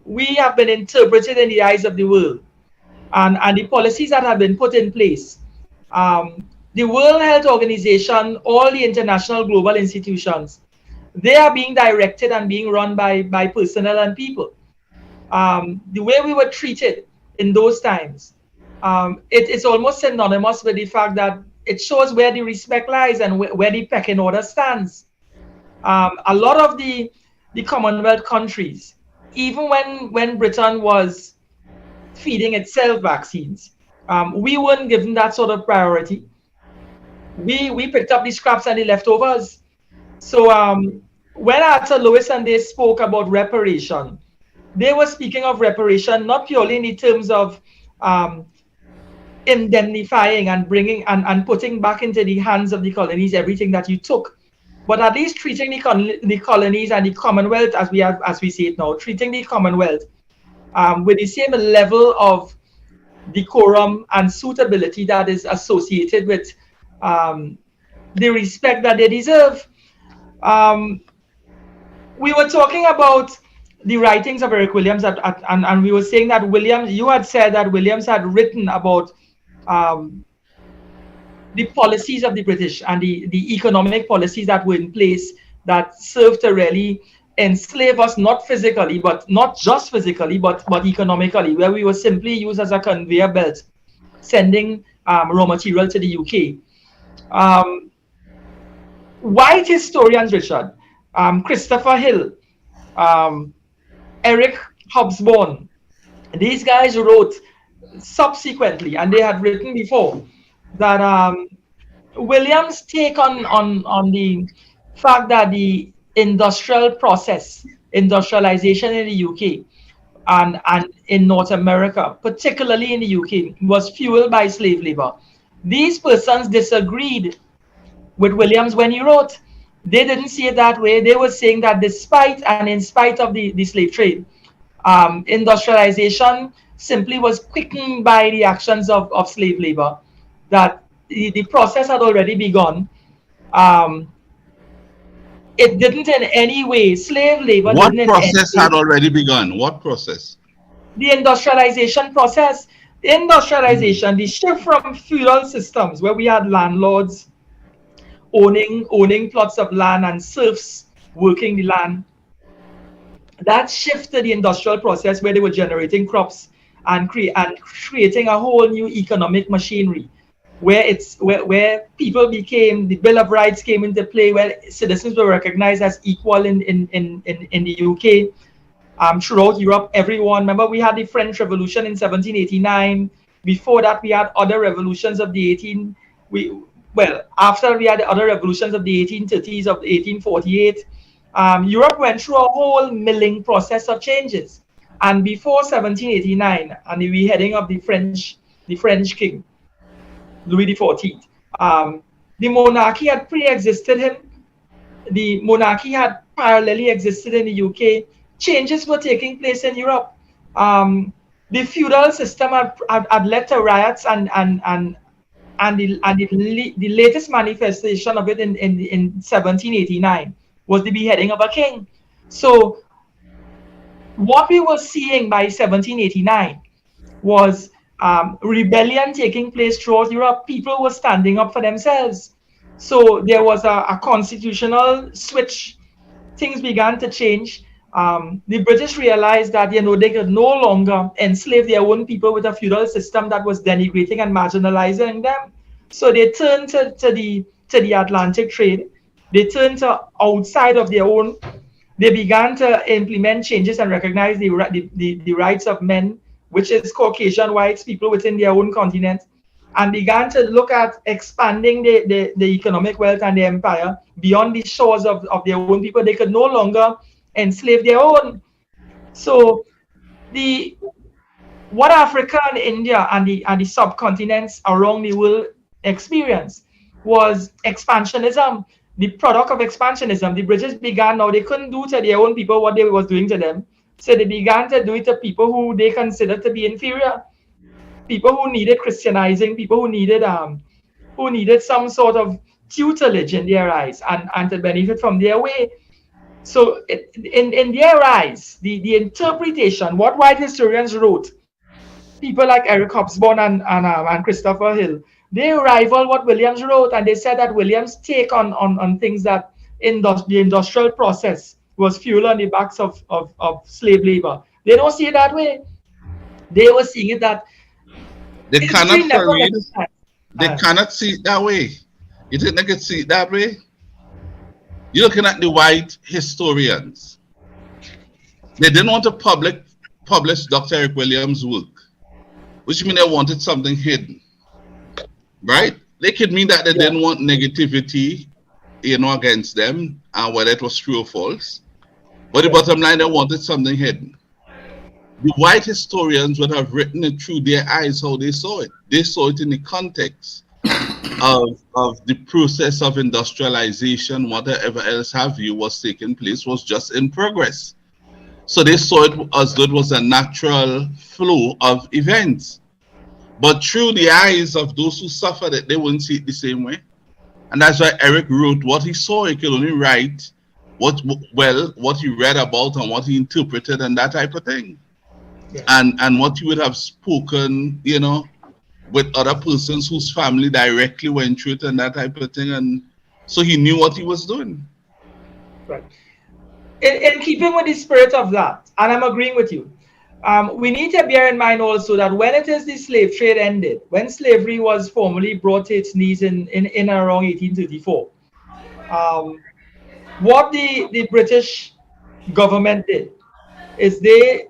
we have been interpreted in the eyes of the world, and the policies that have been put in place, the World Health Organization, all the international global institutions, they are being directed and being run by personnel and people. The way we were treated in those times, it's almost synonymous with the fact that it shows where the respect lies and where the pecking order stands. A lot of the Commonwealth countries, even when Britain was feeding itself vaccines, we weren't given that sort of priority. We picked up the scraps and the leftovers. So when Arthur Lewis and they spoke about reparation, they were speaking of reparation not purely in the terms of indemnifying and bringing and putting back into the hands of the colonies everything that you took, but at least treating the colonies and the Commonwealth, as we see it now, treating the Commonwealth with the same level of decorum and suitability that is associated with the respect that they deserve. We were talking about the writings of Eric Williams, and we were saying that Williams, you had said that Williams had written about the policies of the British and the economic policies that were in place that served to really enslave us, not physically, but not just physically, but economically, where we were simply used as a conveyor belt, sending raw material to the UK. White historians, Richard, Christopher Hill, Eric Hobsbawm, these guys wrote subsequently, and they had written before, that Williams' take on the fact that the industrial process, industrialization in the UK and in North America, particularly in the UK, was fueled by slave labor. These persons disagreed with Williams when he wrote. They didn't see it that way. They were saying that despite and in spite of the slave trade, industrialization simply was quickened by the actions of slave labor, that the process had already begun. It didn't in any way, slave labor. What process had already begun? What process? The industrialization process. The industrialization, the shift from feudal systems where we had landlords owning plots of land and serfs working the land. That shifted the industrial process where they were generating crops and creating a whole new economic machinery, where people became, the Bill of Rights came into play, where citizens were recognized as equal in the UK. Throughout Europe, everyone, remember we had the French Revolution in 1789. Before that, we had other revolutions of the after we had the other revolutions of the 1830s, of 1848, Europe went through a whole milling process of changes. And before 1789, and the beheading of the French king, Louis XIV, the monarchy had pre-existed him. The monarchy had parallelly existed in the UK. Changes were taking place in Europe. The feudal system had led to riots, and the latest manifestation of it in 1789 was the beheading of a king. So what we were seeing by 1789 was rebellion taking place throughout Europe. People were standing up for themselves. So there was a constitutional switch. Things began to change. The British realized that they could no longer enslave their own people with a feudal system that was denigrating and marginalizing them. So they turned to the Atlantic trade. They turned to outside of their own. They began to implement changes and recognize the rights of men, which is Caucasian whites, people within their own continent, and began to look at expanding the economic wealth and the empire beyond the shores of their own people. They could no longer enslave their own. So what Africa and India and the subcontinents around the world experienced was expansionism. The product of expansionism. The British began, now they couldn't do to their own people what they was doing to them. So they began to do it to people who they considered to be inferior. People who needed Christianizing, people who needed some sort of tutelage in their eyes and to benefit from their way. So in their eyes, the interpretation, what white historians wrote, people like Eric Hobsbawm and Christopher Hill, they rival what Williams wrote, and they said that Williams' take on things that the industrial process was fuel on the backs of slave labor. They don't see it that way. They were seeing it that they cannot see it that way. You think they can see it that way? You're looking at the white historians. They didn't want to publish Dr. Eric Williams' work, which means they wanted something hidden. Right? They could mean that they didn't want negativity, against them, whether it was true or false. But the bottom line, they wanted something hidden. The white historians would have written it through their eyes how they saw it. They saw it in the context of the process of industrialization, whatever else have you was taking place, was just in progress. So they saw it as though it was a natural flow of events. But through the eyes of those who suffered it, they wouldn't see it the same way. And that's why Eric wrote what he saw. He could only write what he read about and what he interpreted and that type of thing. Yeah. And what he would have spoken, with other persons whose family directly went through it and that type of thing. And so he knew what he was doing. Right. In keeping with the spirit of that, and I'm agreeing with you, we need to bear in mind also that when it is the slave trade ended, when slavery was formally brought to its knees in around 1834, what the British government did is they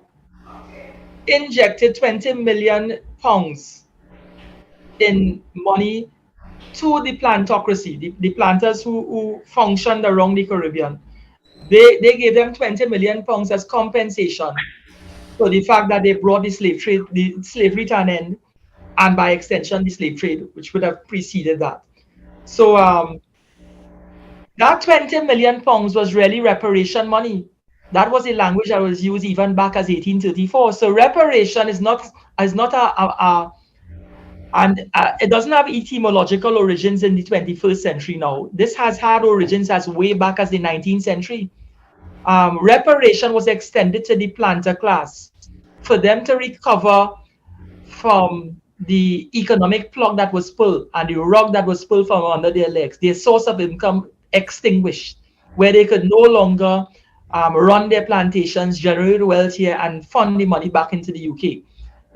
injected 20 million pounds in money to the plantocracy, the planters who functioned around the Caribbean. They gave them 20 million pounds as compensation for the fact that they brought the slavery to an end, and by extension, the slave trade, which would have preceded that. So that 20 million pounds was really reparation money. That was the language that was used even back as 1834. So reparation is not it doesn't have etymological origins in the 21st century now. This has had origins as way back as the 19th century. Reparation was extended to the planter class for them to recover from the economic plug that was pulled and the rug that was pulled from under their legs. Their source of income extinguished, where they could no longer run their plantations, generate wealth here, and fund the money back into the UK.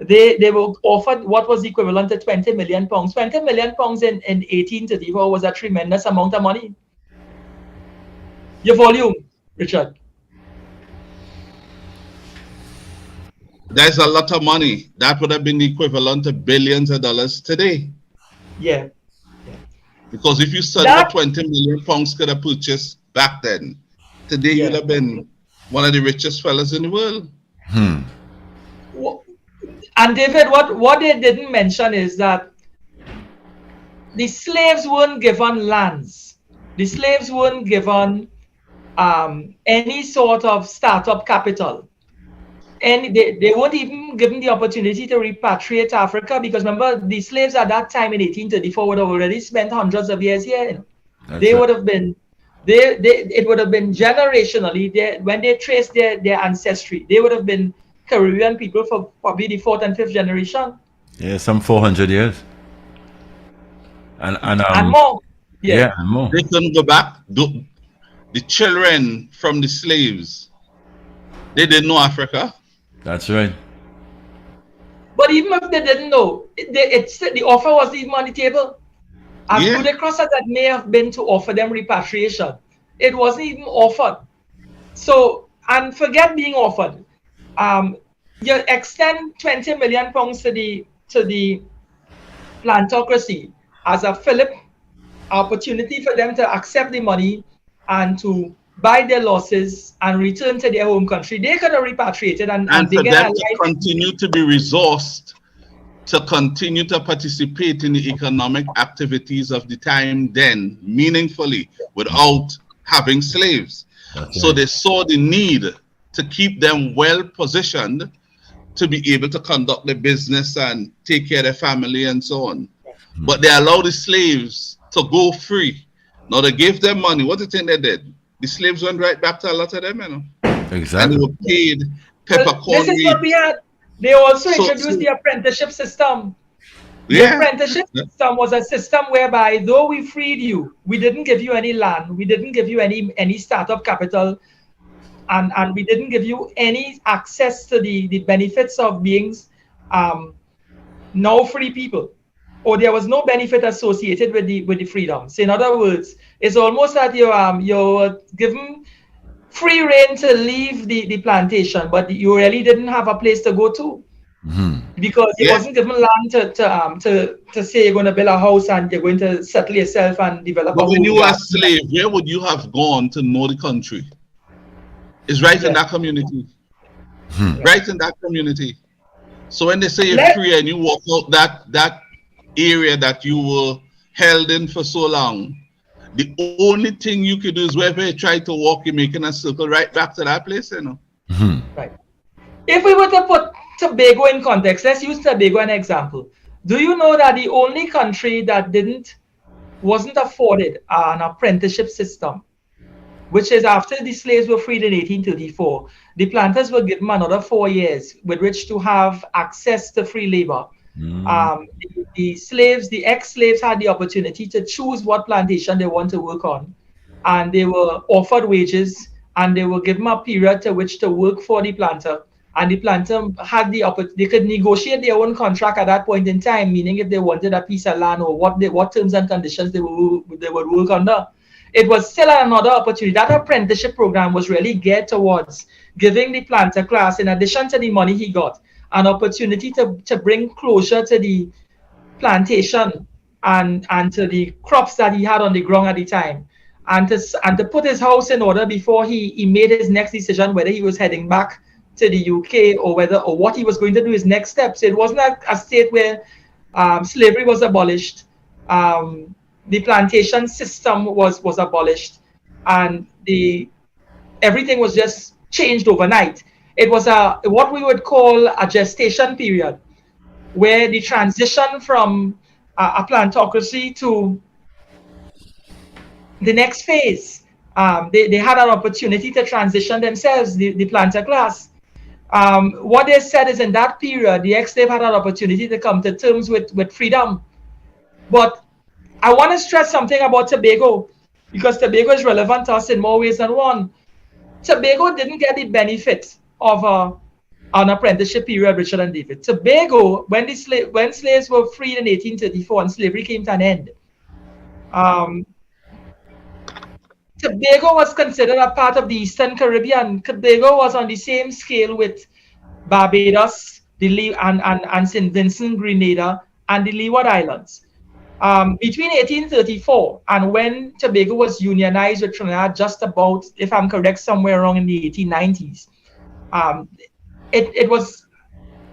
They were offered what was equivalent to 20 million pounds. 20 million pounds in 1834 was a tremendous amount of money. Your volume, Richard. There's a lot of money. That would have been equivalent to billions of dollars today. Yeah. Because if you said what 20 million pounds could have purchased back then, today you'd have been one of the richest fellas in the world. And David, what they didn't mention is that the slaves weren't given lands. The slaves weren't given any sort of startup capital. And they weren't even given the opportunity to repatriate to Africa, because remember, the slaves at that time in 1834 would have already spent hundreds of years here. They would have been it would have been generationally, when they trace their ancestry, they would have been Caribbean people for probably the 4th and 5th generation. Yeah, some 400 years. And more. Yeah, and more. They couldn't go back. The children from the slaves, they didn't know Africa. That's right. But even if they didn't know, the offer wasn't even on the table. As Yeah. good across as that may have been to offer them repatriation, it wasn't even offered. So, and forget being offered. You extend 20 million pounds to the plantocracy as a Philip opportunity for them to accept the money and to buy their losses and return to their home country. They could have repatriated and For begin them a to life. continue to be resourced, to continue to participate in the economic activities of the time then meaningfully without having slaves. That's So right. they saw the need to keep them well positioned to be able to conduct their business and take care of their family and so on. But they allowed the slaves to go free. Now they gave them money. What do you think they did? The slaves went right back to a lot of them, you know. And they Exactly. were paid Well, peppercorn this is what wheat. we had. They also So- introduced the apprenticeship system. The Yeah. apprenticeship system was a system whereby though we freed you, we didn't give you any land, we didn't give you any startup capital, and we didn't give you any access to the benefits of being now free people. Or there was no benefit associated with the freedoms. In other words, it's almost that you're given free reign to leave the plantation, but you really didn't have a place to go to. Because you Yeah. wasn't given land to say you're going to build a house and you're going to settle yourself and develop But a when whole you were a garden. slave, where would you have gone to know the country? It's right in Yeah. that community. Right in that community. So when they say you're Let- free and you walk out that area that you were held in for so long, the only thing you could do is wherever you try to walk, you're making a circle right back to that place, you know. Right. If we were to put Tobago in context, let's use Tobago as an example. Do you know that the only country that wasn't afforded an apprenticeship system, which is after the slaves were freed in 1834, the planters were given another 4 years with which to have access to free labor. The slaves, the ex-slaves had the opportunity to choose what plantation they want to work on, and they were offered wages and they were given a period to which to work for the planter. And the planter had the opportunity, they could negotiate their own contract at that point in time, meaning if they wanted a piece of land or what terms and conditions they would work under. It was still another opportunity. That apprenticeship program was really geared towards giving the planter class, in addition to the money he got, an opportunity to bring closure to the plantation and to the crops that he had on the ground at the time, and to put his house in order before he made his next decision whether he was heading back to the UK or what he was going to do his next steps. It wasn't a state where slavery was abolished. The plantation system was abolished, and everything was just changed overnight. It was what we would call a gestation period, where the transition from a plantocracy to the next phase, they had an opportunity to transition themselves, the planter class. What they said is in that period, the ex-slave had an opportunity to come to terms with freedom. But I want to stress something about Tobago, because Tobago is relevant to us in more ways than one. Tobago didn't get the benefit of an apprenticeship period, Richard and David. Tobago, when slaves were freed in 1834 and slavery came to an end, Tobago was considered a part of the Eastern Caribbean. Tobago was on the same scale with Barbados, and St. Vincent, Grenada, and the Leeward Islands. Between 1834 and when Tobago was unionized with Trinidad, just about, if I'm correct, somewhere around in the 1890s, it was.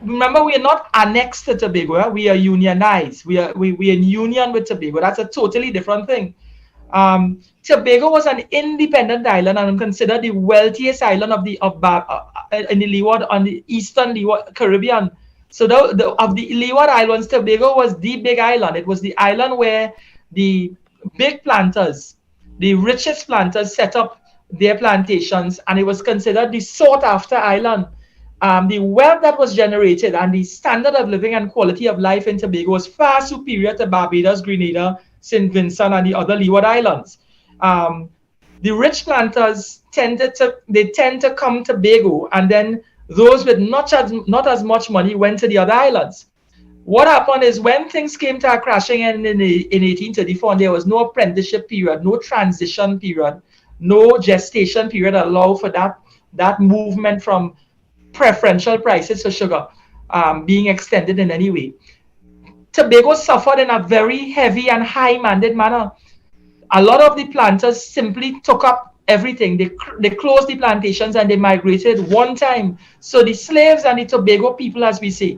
Remember, we are not annexed to Tobago. We are unionized. We are in union with Tobago. That's a totally different thing. Tobago was an independent island and considered the wealthiest island in the Leeward, on the Eastern Leeward Caribbean. So of the Leeward Islands, Tobago was the big island. It was the island where the big planters, the richest planters set up their plantations, and it was considered the sought after island. The wealth that was generated and the standard of living and quality of life in Tobago was far superior to Barbados, Grenada, St. Vincent, and the other Leeward Islands. The rich planters tend to come to Tobago, and then those with not as much money went to the other islands. What happened is when things came to a crashing end in 1834, and there was no apprenticeship period, no transition period, no gestation period allowed for that movement from preferential prices for sugar being extended in any way. Tobago suffered in a very heavy and high-minded manner. A lot of the planters simply took up everything. They closed the plantations and they migrated one time. So the slaves and the Tobago people, as we say,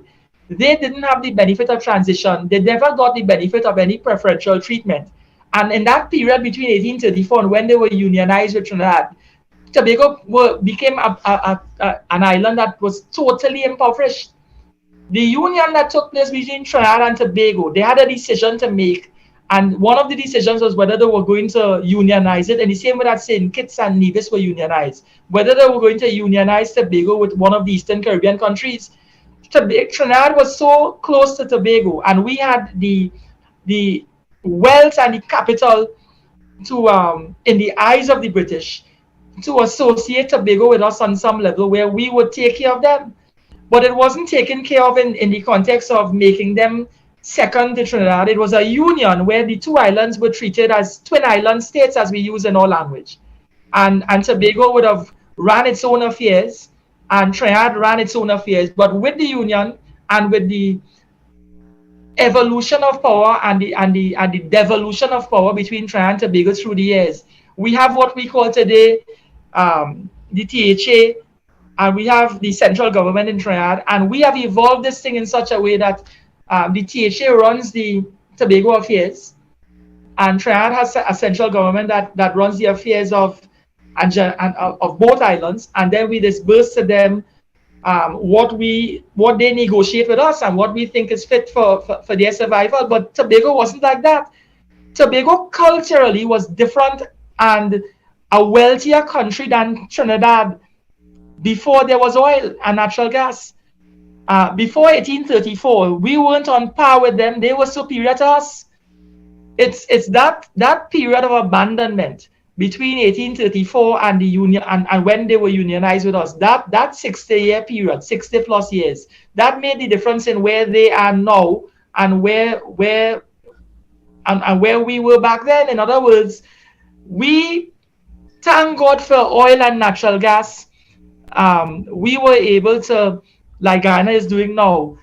they didn't have the benefit of transition. They never got the benefit of any preferential treatment. And in that period between 1834 and when they were unionized with Trinidad, Tobago became an island that was totally impoverished. The union that took place between Trinidad and Tobago, they had a decision to make. And one of the decisions was whether they were going to unionize it, and the same way that St. Kitts and Nevis were unionized, whether they were going to unionize Tobago with one of the Eastern Caribbean countries. Trinidad was so close to Tobago, and we had the wealth and the capital to, in the eyes of the British, to associate Tobago with us on some level where we would take care of them. But it wasn't taken care of in the context of making them second to Trinidad. It was a union where the two islands were treated as twin island states, as we use in our language. And Tobago would have ran its own affairs, and Trinidad ran its own affairs. But with the union and with the evolution of power and the devolution of power between Trinidad and Tobago through the years, we have what we call today the THA, and we have the central government in Trinidad, and we have evolved this thing in such a way that the THA runs the Tobago affairs, and Trinidad has a central government that runs the affairs of both islands, and then we disperse to them what they negotiate with us and what we think is fit for their survival. But Tobago wasn't like that. Tobago culturally was different and a wealthier country than Trinidad before there was oil and natural gas. Before 1834, we weren't on par with them. They were superior to us. It's that period of abandonment between 1834 and the union and when they were unionized with us, that 60-year period, 60 plus years, that made the difference in where they are now and where we were back then. In other words, we thank God for oil and natural gas. We were able to, like Ghana is doing now,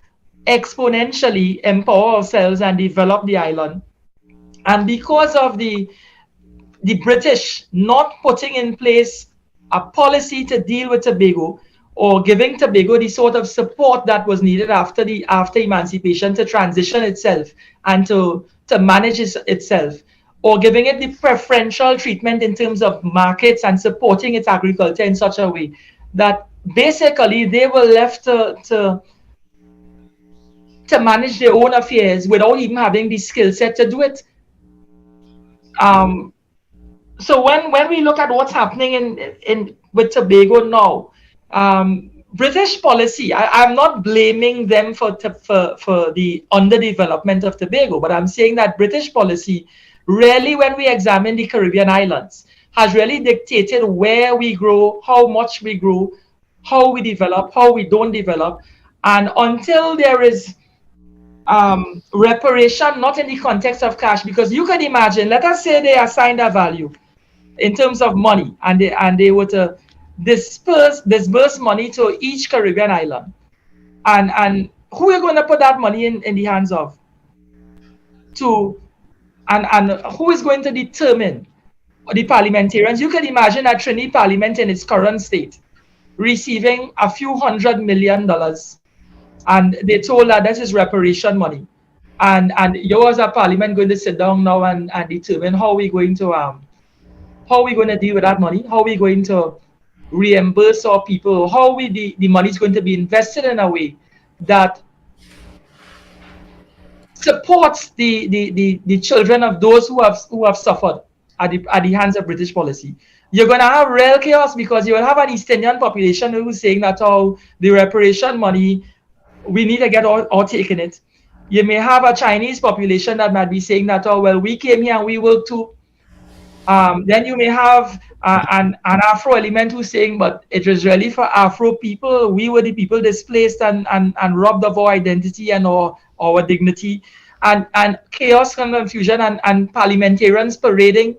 exponentially empower ourselves and develop the island. And because of the British not putting in place a policy to deal with Tobago or giving Tobago the sort of support that was needed after emancipation to transition itself and to manage itself, or giving it the preferential treatment in terms of markets and supporting its agriculture in such a way that basically they were left to manage their own affairs without even having the skill set to do it. So when we look at what's happening with Tobago now, British policy, I'm not blaming them for the underdevelopment of Tobago, but I'm saying that British policy really, when we examine the Caribbean islands, has really dictated where we grow, how much we grow, how we develop, how we don't develop. And until there is reparation, not in the context of cash, because you can imagine, let us say they assigned a value in terms of money, and they were to disburse money to each Caribbean island. And who are going to put that money in the hands of? And who is going to determine? The parliamentarians. You can imagine a Trinity Parliament in its current state receiving a few $100 million, and they told that this is reparation money. And you as a parliament going to sit down now and determine how we're going to deal with that money, how we're going to reimburse our people, how the money is going to be invested in a way that supports the children of those who have suffered at the hands of British policy. You're going to have real chaos because you will have an East Indian population who's saying that, oh, the reparation money, we need to get all taken it. You may have a Chinese population that might be saying that, oh, well, we came here and we work too. Then you may have an Afro element who's saying, but it was really for Afro people. We were the people displaced and robbed of our identity and our dignity. And chaos and confusion and parliamentarians parading,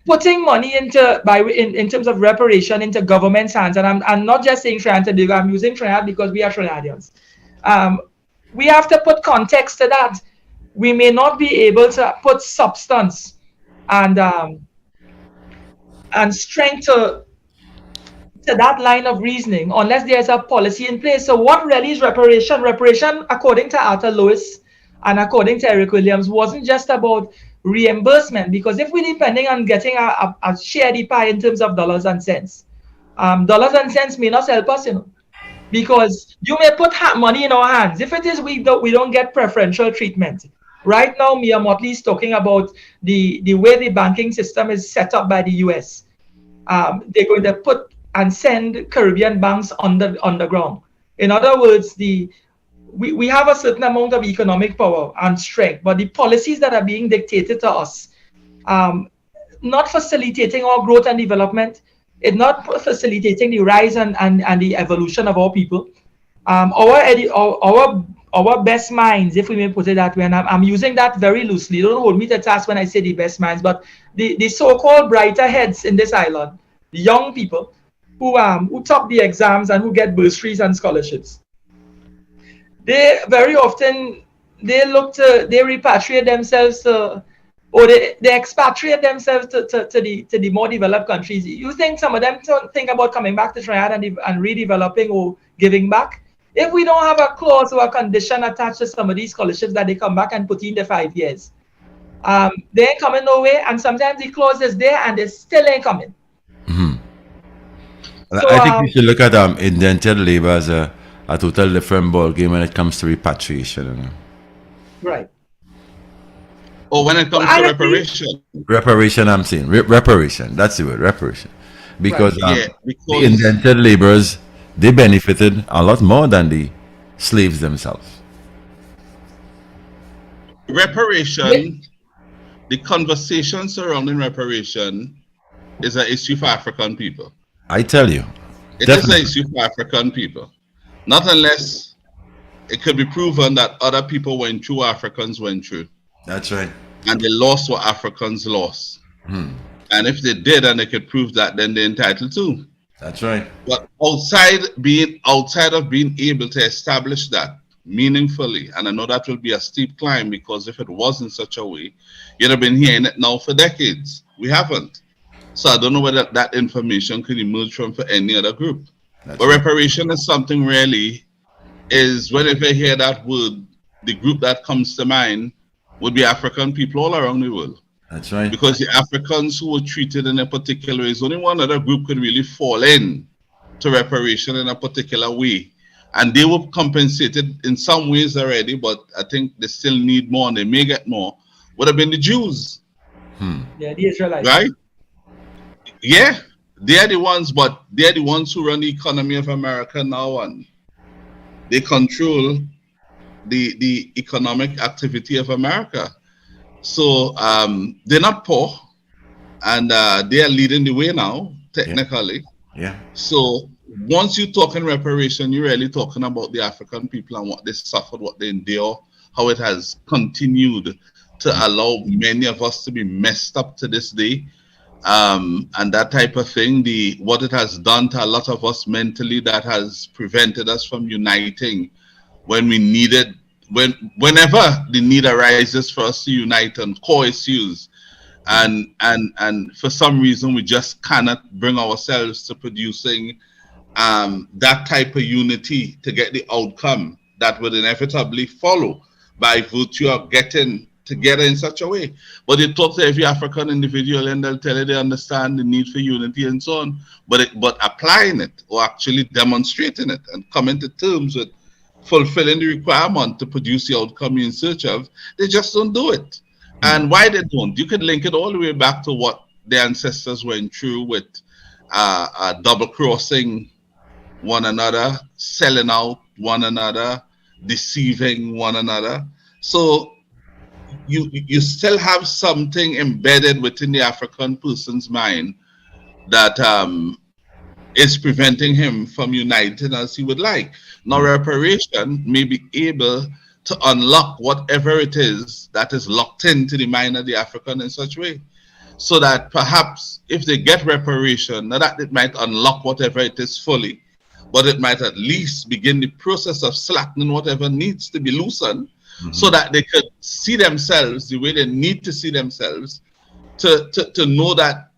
putting money in terms of reparation into government's hands. And I'm not just saying Trinidad and Tobago, I'm using Trinidad because we are Trinidadians. We have to put context to that. We may not be able to put substance and strength to that line of reasoning unless there's a policy in place. So what really is reparation? Reparation, according to Arthur Lewis and according to Eric Williams, wasn't just about reimbursement, because if we're depending on getting a share of the pie in terms of dollars and cents may not help us, because you may put money in our hands. If it is we don't get preferential treatment. Right now, Mia Motley is talking about the way the banking system is set up by the US. They're going to put and send Caribbean banks underground. In other words, we have a certain amount of economic power and strength, but the policies that are being dictated to us, not facilitating our growth and development, it's not facilitating the rise and the evolution of our people. Our best minds, if we may put it that way, and I'm using that very loosely. Don't hold me to task when I say the best minds, but the so-called brighter heads in this island, the young people who top the exams and who get bursaries and scholarships, they very often they repatriate themselves or they expatriate themselves to the more developed countries. You think some of them think about coming back to Trinidad and redeveloping or giving back? If we don't have a clause or a condition attached to some of these scholarships that they come back and put in the 5 years, they ain't coming no way. And sometimes the clause is there and they still ain't coming. Mm-hmm. So, I think we should look at indentured labor as a total different ball game when it comes to repatriation. Right. Or when it comes to reparation. Reparation, I'm saying. Reparation. That's the word, reparation. Because, because the indentured laborers, they benefited a lot more than the slaves themselves. Reparation, the conversation surrounding reparation is an issue for African people. I tell you. It is an issue for African people. Not unless it could be proven that other people went through, Africans went through. That's right. And they lost what Africans lost. And if they did and they could prove that, then they're entitled to. That's right. But outside of being able to establish that meaningfully, and I know that will be a steep climb, because if it wasn't such a way, you'd have been hearing it now for decades. We haven't. So I don't know whether that information could emerge from for any other group. But reparation is something really is, whenever you hear that word, the group that comes to mind would be African people all around the world. That's right. Because the Africans who were treated in a particular way, only one other group could really fall in to reparation in a particular way. And they were compensated in some ways already, but I think they still need more and they may get more, would have been the Jews. Yeah, the Israelites. Right? Yeah, they're the ones, but they're the ones who run the economy of America now, and they control the economic activity of America. So they're not poor, and they are leading the way now, technically. Yeah. So once you talk in reparation, you're really talking about the African people and what they suffered, what they endure, how it has continued to allow many of us to be messed up to this day. And that type of thing, what it has done to a lot of us mentally, that has prevented us from uniting when we needed, whenever the need arises for us to unite on core issues, and for some reason we just cannot bring ourselves to producing that type of unity to get the outcome that would inevitably follow by virtue of getting together in such a way. But they talk to every African individual and they'll tell you they understand the need for unity and so on, but applying it or actually demonstrating it and coming to terms with fulfilling the requirement to produce the outcome you're in search of, they just don't do it. And why they don't? You could link it all the way back to what their ancestors went through with double crossing one another, selling out one another, deceiving one another. So you still have something embedded within the African person's mind that is preventing him from uniting as he would like. Now, reparation may be able to unlock whatever it is that is locked into the mind of the African in such a way, so that perhaps if they get reparation, not that it might unlock whatever it is fully, but it might at least begin the process of slackening whatever needs to be loosened, so that they could see themselves the way they need to see themselves, to know that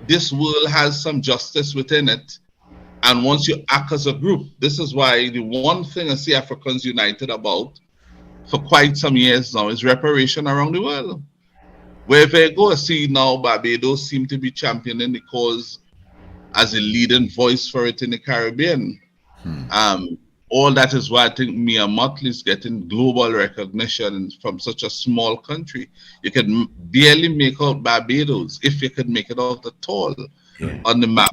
this world has some justice within it. And once you act as a group, this is why the one thing I see Africans united about for quite some years now is reparation around the world. Wherever you go, I see now Barbados seem to be championing the cause as a leading voice for it in the Caribbean. All that is why I think Mia Mottley is getting global recognition from such a small country. You can barely make out Barbados, if you could make it out at all, on the map.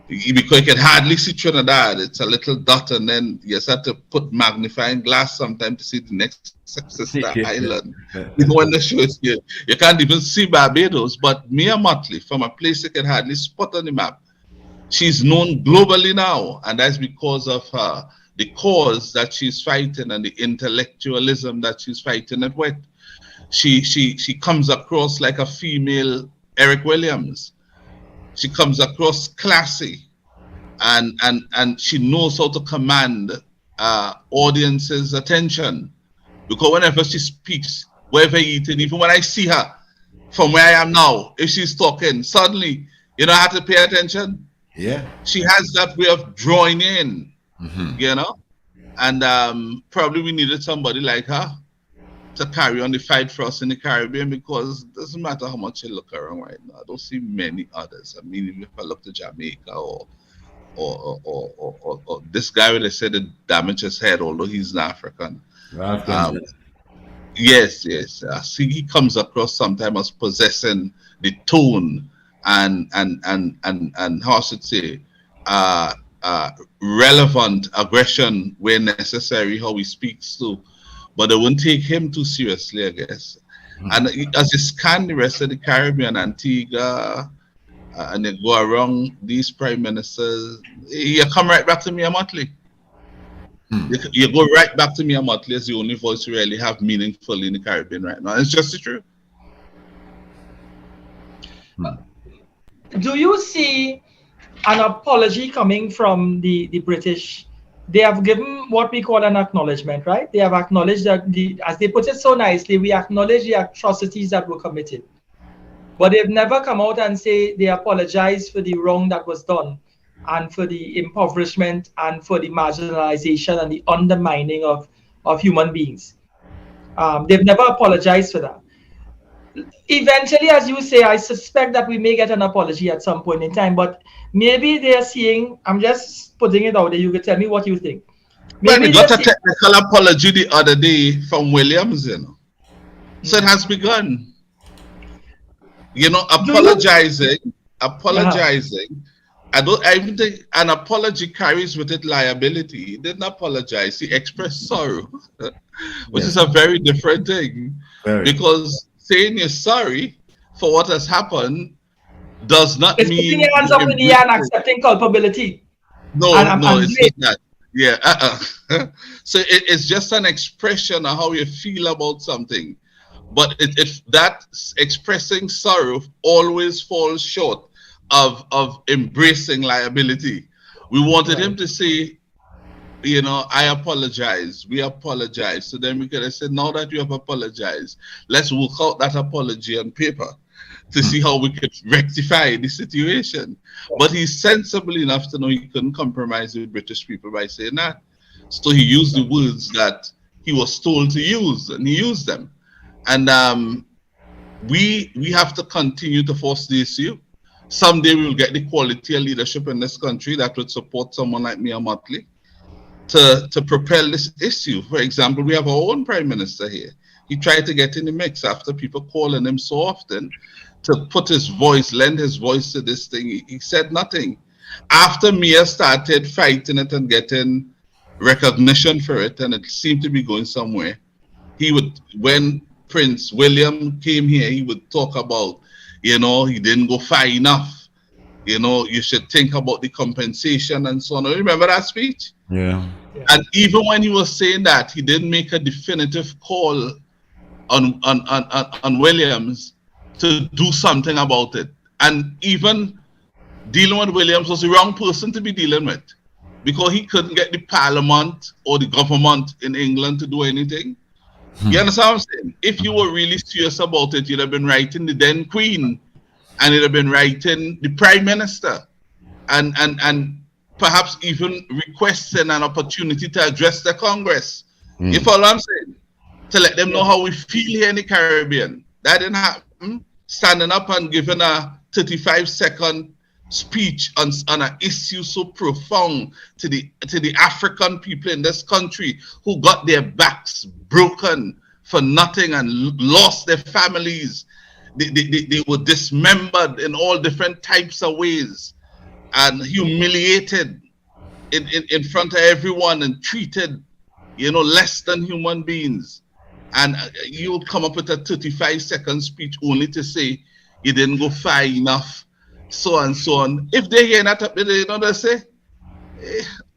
Because you can hardly see Trinidad. It's a little dot, and then you just have to put magnifying glass sometimes to see the next sister island. When they show it, you can't even see Barbados. But Mia Mottley, from a place you can hardly spot on the map, she's known globally now, and that's because of the cause that she's fighting and the intellectualism that she's fighting it with. She comes across like a female Eric Williams. She comes across classy, and she knows how to command audiences' attention. Because whenever she speaks, wherever eating, even when I see her from where I am now, if she's talking, suddenly you know I have to pay attention. Yeah, she has that way of drawing in, you know, and probably we needed somebody like her to carry on the fight for us in the Caribbean, because it doesn't matter how much you look around right now. I don't see many others. I mean, even if I look to Jamaica or this guy where they said that damaged his head, although he's an African. Yes. I see he comes across sometimes as possessing the tone and how I should say relevant aggression where necessary, how he speaks to. But they wouldn't take him too seriously, I guess. And as you scan the rest of the Caribbean, Antigua, and you go around these prime ministers, you come right back to Mia Mottley. You go right back to Mia Mottley as the only voice you really have meaningfully in the Caribbean right now. It's just the truth. Do you see an apology coming from the British? They have given what we call an acknowledgement, right? They have acknowledged that, as they put it so nicely, we acknowledge the atrocities that were committed. But they've never come out and say they apologize for the wrong that was done, and for the impoverishment, and for the marginalization and the undermining of human beings. They've never apologized for that. Eventually, as you say, I suspect that we may get an apology at some point in time, but maybe they're seeing, I'm just putting it out there, you could tell me what you think. Maybe we got a technical apology the other day from Williams, you know. So it has begun. You know, apologizing. I even think an apology carries with it liability. He didn't apologize, he expressed sorrow, which is a very different thing. Because saying you're sorry for what has happened does not mean putting your hands up in the air and accepting culpability. No, it's not that. Yeah. So it's just an expression of how you feel about something, but that expressing sorrow always falls short of embracing liability. We wanted him to say, you know, I apologize, we apologize. So then we could have said, now that you have apologized, let's work out that apology on paper to see how we could rectify the situation. But he's sensible enough to know he couldn't compromise with British people by saying that. So he used the words that he was told to use, and he used them. And we have to continue to force the issue. Someday we will get the quality of leadership in this country that would support someone like Mia Mottley to propel this issue. For example, we have our own prime minister here. He tried to get in the mix after people calling him so often to put his voice, lend his voice to this thing. He said nothing. After Mia started fighting it and getting recognition for it, and it seemed to be going somewhere, he would, when Prince William came here, he would talk about, he didn't go far enough. You should think about the compensation and so on. Remember that speech? Yeah. And even when he was saying that, he didn't make a definitive call on Williams to do something about it. And even dealing with Williams was the wrong person to be dealing with, because he couldn't get the parliament or the government in England to do anything. You understand what I'm saying? If you were really serious about it, you'd have been writing the then Queen, and you'd have been writing the Prime Minister, and perhaps even requesting an opportunity to address the Congress. You follow what I'm saying? To let them know how we feel here in the Caribbean. That didn't happen. Standing up and giving a 35-second speech on an issue so profound to the African people in this country who got their backs broken for nothing and lost their families. They were dismembered in all different types of ways and humiliated in front of everyone and treated, less than human beings. And you would come up with a 35-second speech only to say you didn't go far enough, so and so on. If they hear that, they say,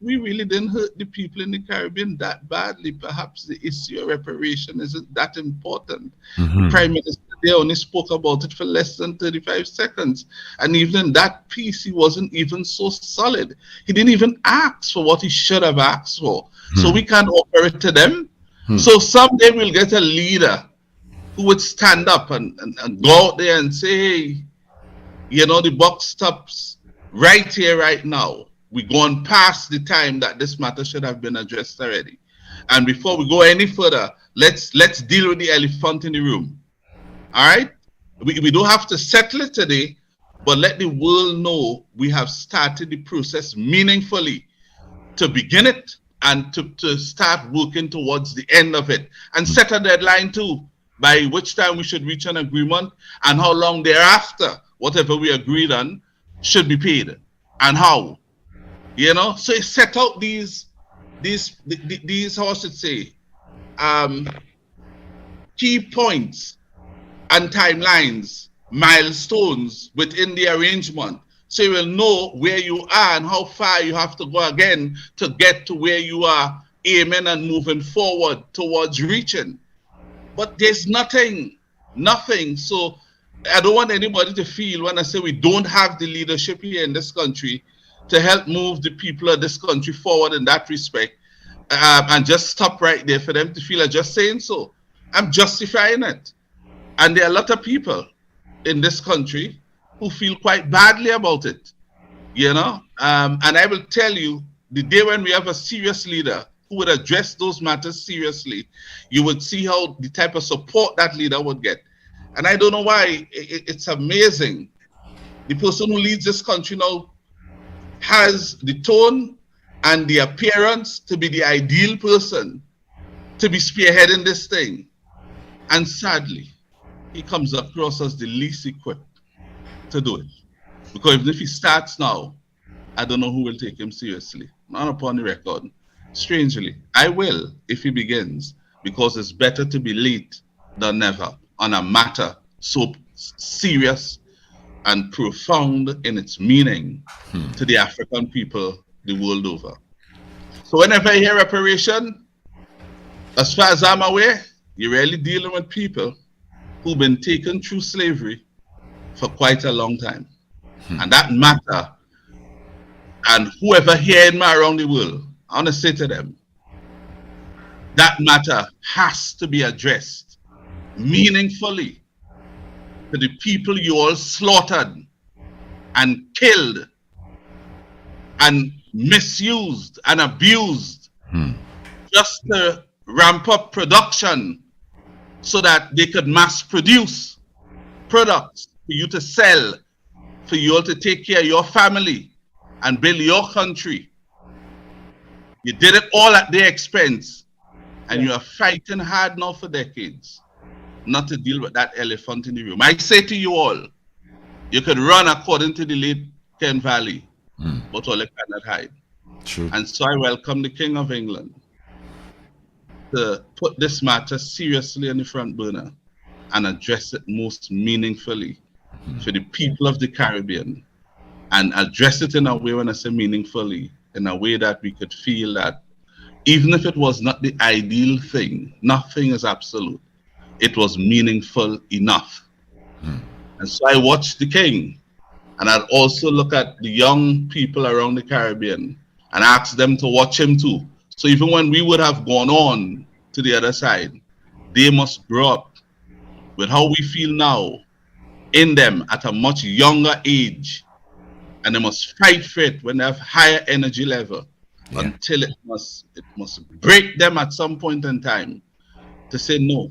we really didn't hurt the people in the Caribbean that badly. Perhaps the issue of reparation isn't that important. The Prime Minister, they only spoke about it for less than 35 seconds. And even in that piece, he wasn't even so solid. He didn't even ask for what he should have asked for. So we can't offer it to them. So someday we'll get a leader who would stand up and go out there and say, hey, the buck stops right here, right now. We're going past the time that this matter should have been addressed already. And before we go any further, let's deal with the elephant in the room. All right? We don't have to settle it today, but let the world know we have started the process meaningfully to begin it and to start working towards the end of it, and set a deadline too, by which time we should reach an agreement, and how long thereafter whatever we agreed on should be paid, and how. So it set out these how I should say, key points and timelines, milestones within the arrangement, so you will know where you are and how far you have to go again to get to where you are aiming and moving forward towards reaching. But there's nothing. So I don't want anybody to feel when I say we don't have the leadership here in this country to help move the people of this country forward in that respect, and just stop right there for them to feel I'm just saying so. I'm justifying it. And there are a lot of people in this country who feel quite badly about it, and I will tell you, the day when we have a serious leader who would address those matters seriously, you would see how the type of support that leader would get. And I don't know why, it's amazing. The person who leads this country now has the tone and the appearance to be the ideal person to be spearheading this thing. And sadly, he comes across as the least equipped to do it. Because even if he starts now, I don't know who will take him seriously. Not upon the record. Strangely, I will if he begins, because it's better to be late than never on a matter so serious and profound in its meaning to the African people the world over. So whenever I hear reparation, as far as I'm aware, you're really dealing with people who've been taken through slavery for quite a long time. And that matter, and whoever hearing me around the world, I want to say to them, that matter has to be addressed meaningfully to the people you all slaughtered and killed and misused and abused just to ramp up production so that they could mass produce products for you to sell, for you all to take care of your family and build your country. You did it all at their expense, and you are fighting hard now for decades not to deal with that elephant in the room. I say to you all, you could run according to the late Ken Valley, but all you cannot hide. True. And so I welcome the King of England to put this matter seriously on the front burner and address it most meaningfully for the people of the Caribbean, and address it in a way, when I say meaningfully, in a way that we could feel that even if it was not the ideal thing, nothing is absolute, it was meaningful enough. And so I watched the King, and I'd also look at the young people around the Caribbean and ask them to watch him too. So even when we would have gone on to the other side, they must grow up with how we feel now in them at a much younger age, and they must fight for it when they have higher energy level until it must break them at some point in time to say no,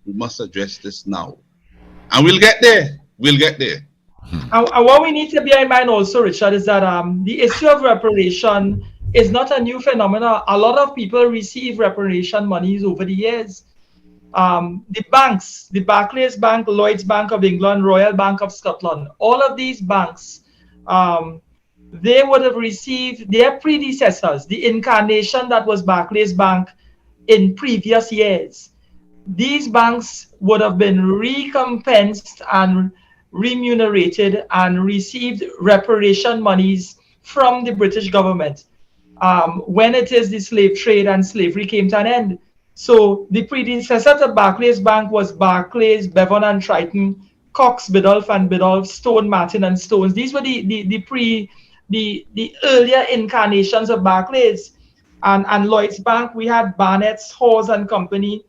we must address this now, and we'll get there. And what we need to bear in mind also, Richard, is that the issue of reparation is not a new phenomenon. A lot of people receive reparation monies over the years. The banks, the Barclays Bank, Lloyds Bank of England, Royal Bank of Scotland, all of these banks, they would have received their predecessors, the incarnation that was Barclays Bank in previous years. These banks would have been recompensed and remunerated and received reparation monies from the British government when it is the slave trade and slavery came to an end. So the predecessor to Barclays Bank was Barclays, Bevan and Triton, Cox, Biddulph and Biddulph, Stone, Martin and Stones. These were the earlier incarnations of Barclays. And Lloyds Bank, we had Barnett's, Hawes and Company,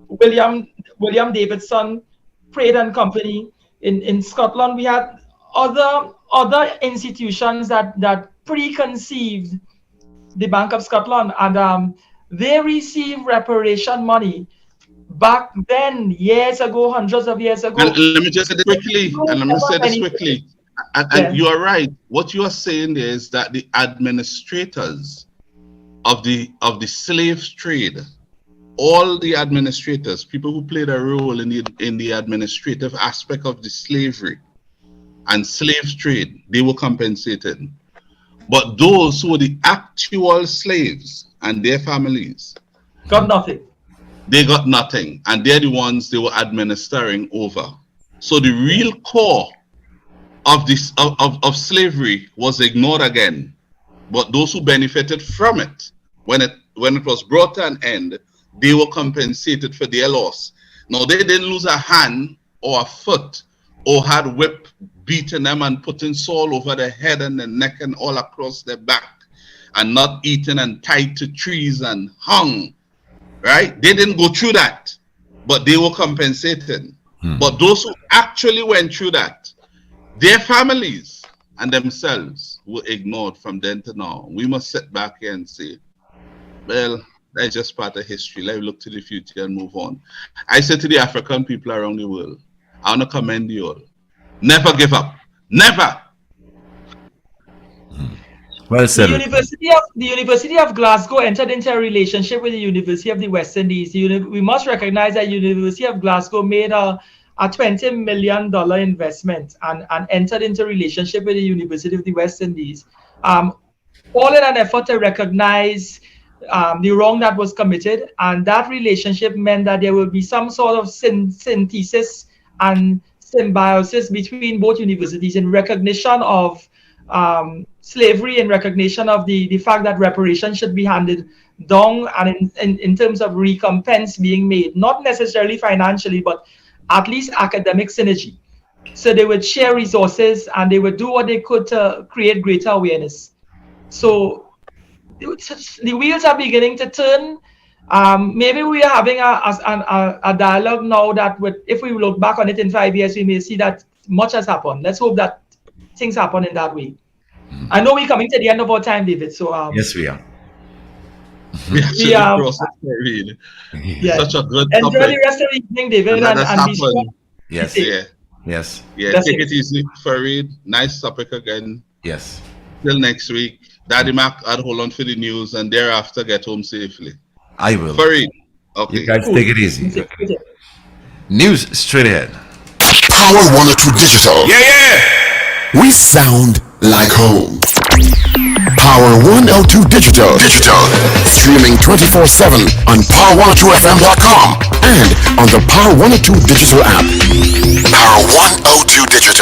William Davidson, Praed and Company. In Scotland, we had other institutions that preconceived the Bank of Scotland, and they received reparation money back then, years ago, hundreds of years ago. And let me just say this quickly. And you are right. What you are saying there is that the administrators of the slave trade, all the administrators, people who played a role in the administrative aspect of the slavery and slave trade, they were compensated. But those who were the actual slaves and their families got nothing. They got nothing, and they're the ones they were administering over. So the real core of this of slavery was ignored again. But those who benefited from it, when it was brought to an end, they were compensated for their loss. Now, they didn't lose a hand or a foot or had whip beating them and putting salt over their head and their neck and all across their back, and not eaten and tied to trees and hung, right? They didn't go through that, but they were compensated. But those who actually went through that, their families and themselves were ignored from then to now. We must sit back here and say, well, that's just part of history. Let's look to the future and move on. I say to the African people around the world, I want to commend you all. Never give up. Never. Well said. The University of Glasgow entered into a relationship with the University of the West Indies. We must recognize that University of Glasgow made a $20 million investment and entered into a relationship with the University of the West Indies, all in an effort to recognize the wrong that was committed. And that relationship meant that there will be some sort of synthesis and symbiosis between both universities in recognition of slavery, in recognition of the fact that reparations should be handed down, and in terms of recompense being made, not necessarily financially, but at least academic synergy. So they would share resources and they would do what they could to create greater awareness. So the wheels are beginning to turn. Maybe we are having a dialogue now that if we look back on it in 5 years, we may see that much has happened. Let's hope that things happen in that way. I know we're coming to the end of our time, David. So yes, we are. We are. Such a good enjoy topic. the rest of the evening, David, and be sure. Yes. Yes. That's Take it. it easy, Farid. Nice topic again. Yes. Till next week. Daddy Mac, I'd hold on for the news and thereafter get home safely. I will. Farid. Okay. You guys Cool. take it easy. Take it. News straight ahead. Power 102 Digital. Yeah. We sound like home. Power 102 Digital. Streaming 24/7 on power102fm.com and on the Power 102 Digital app. Power 102 Digital.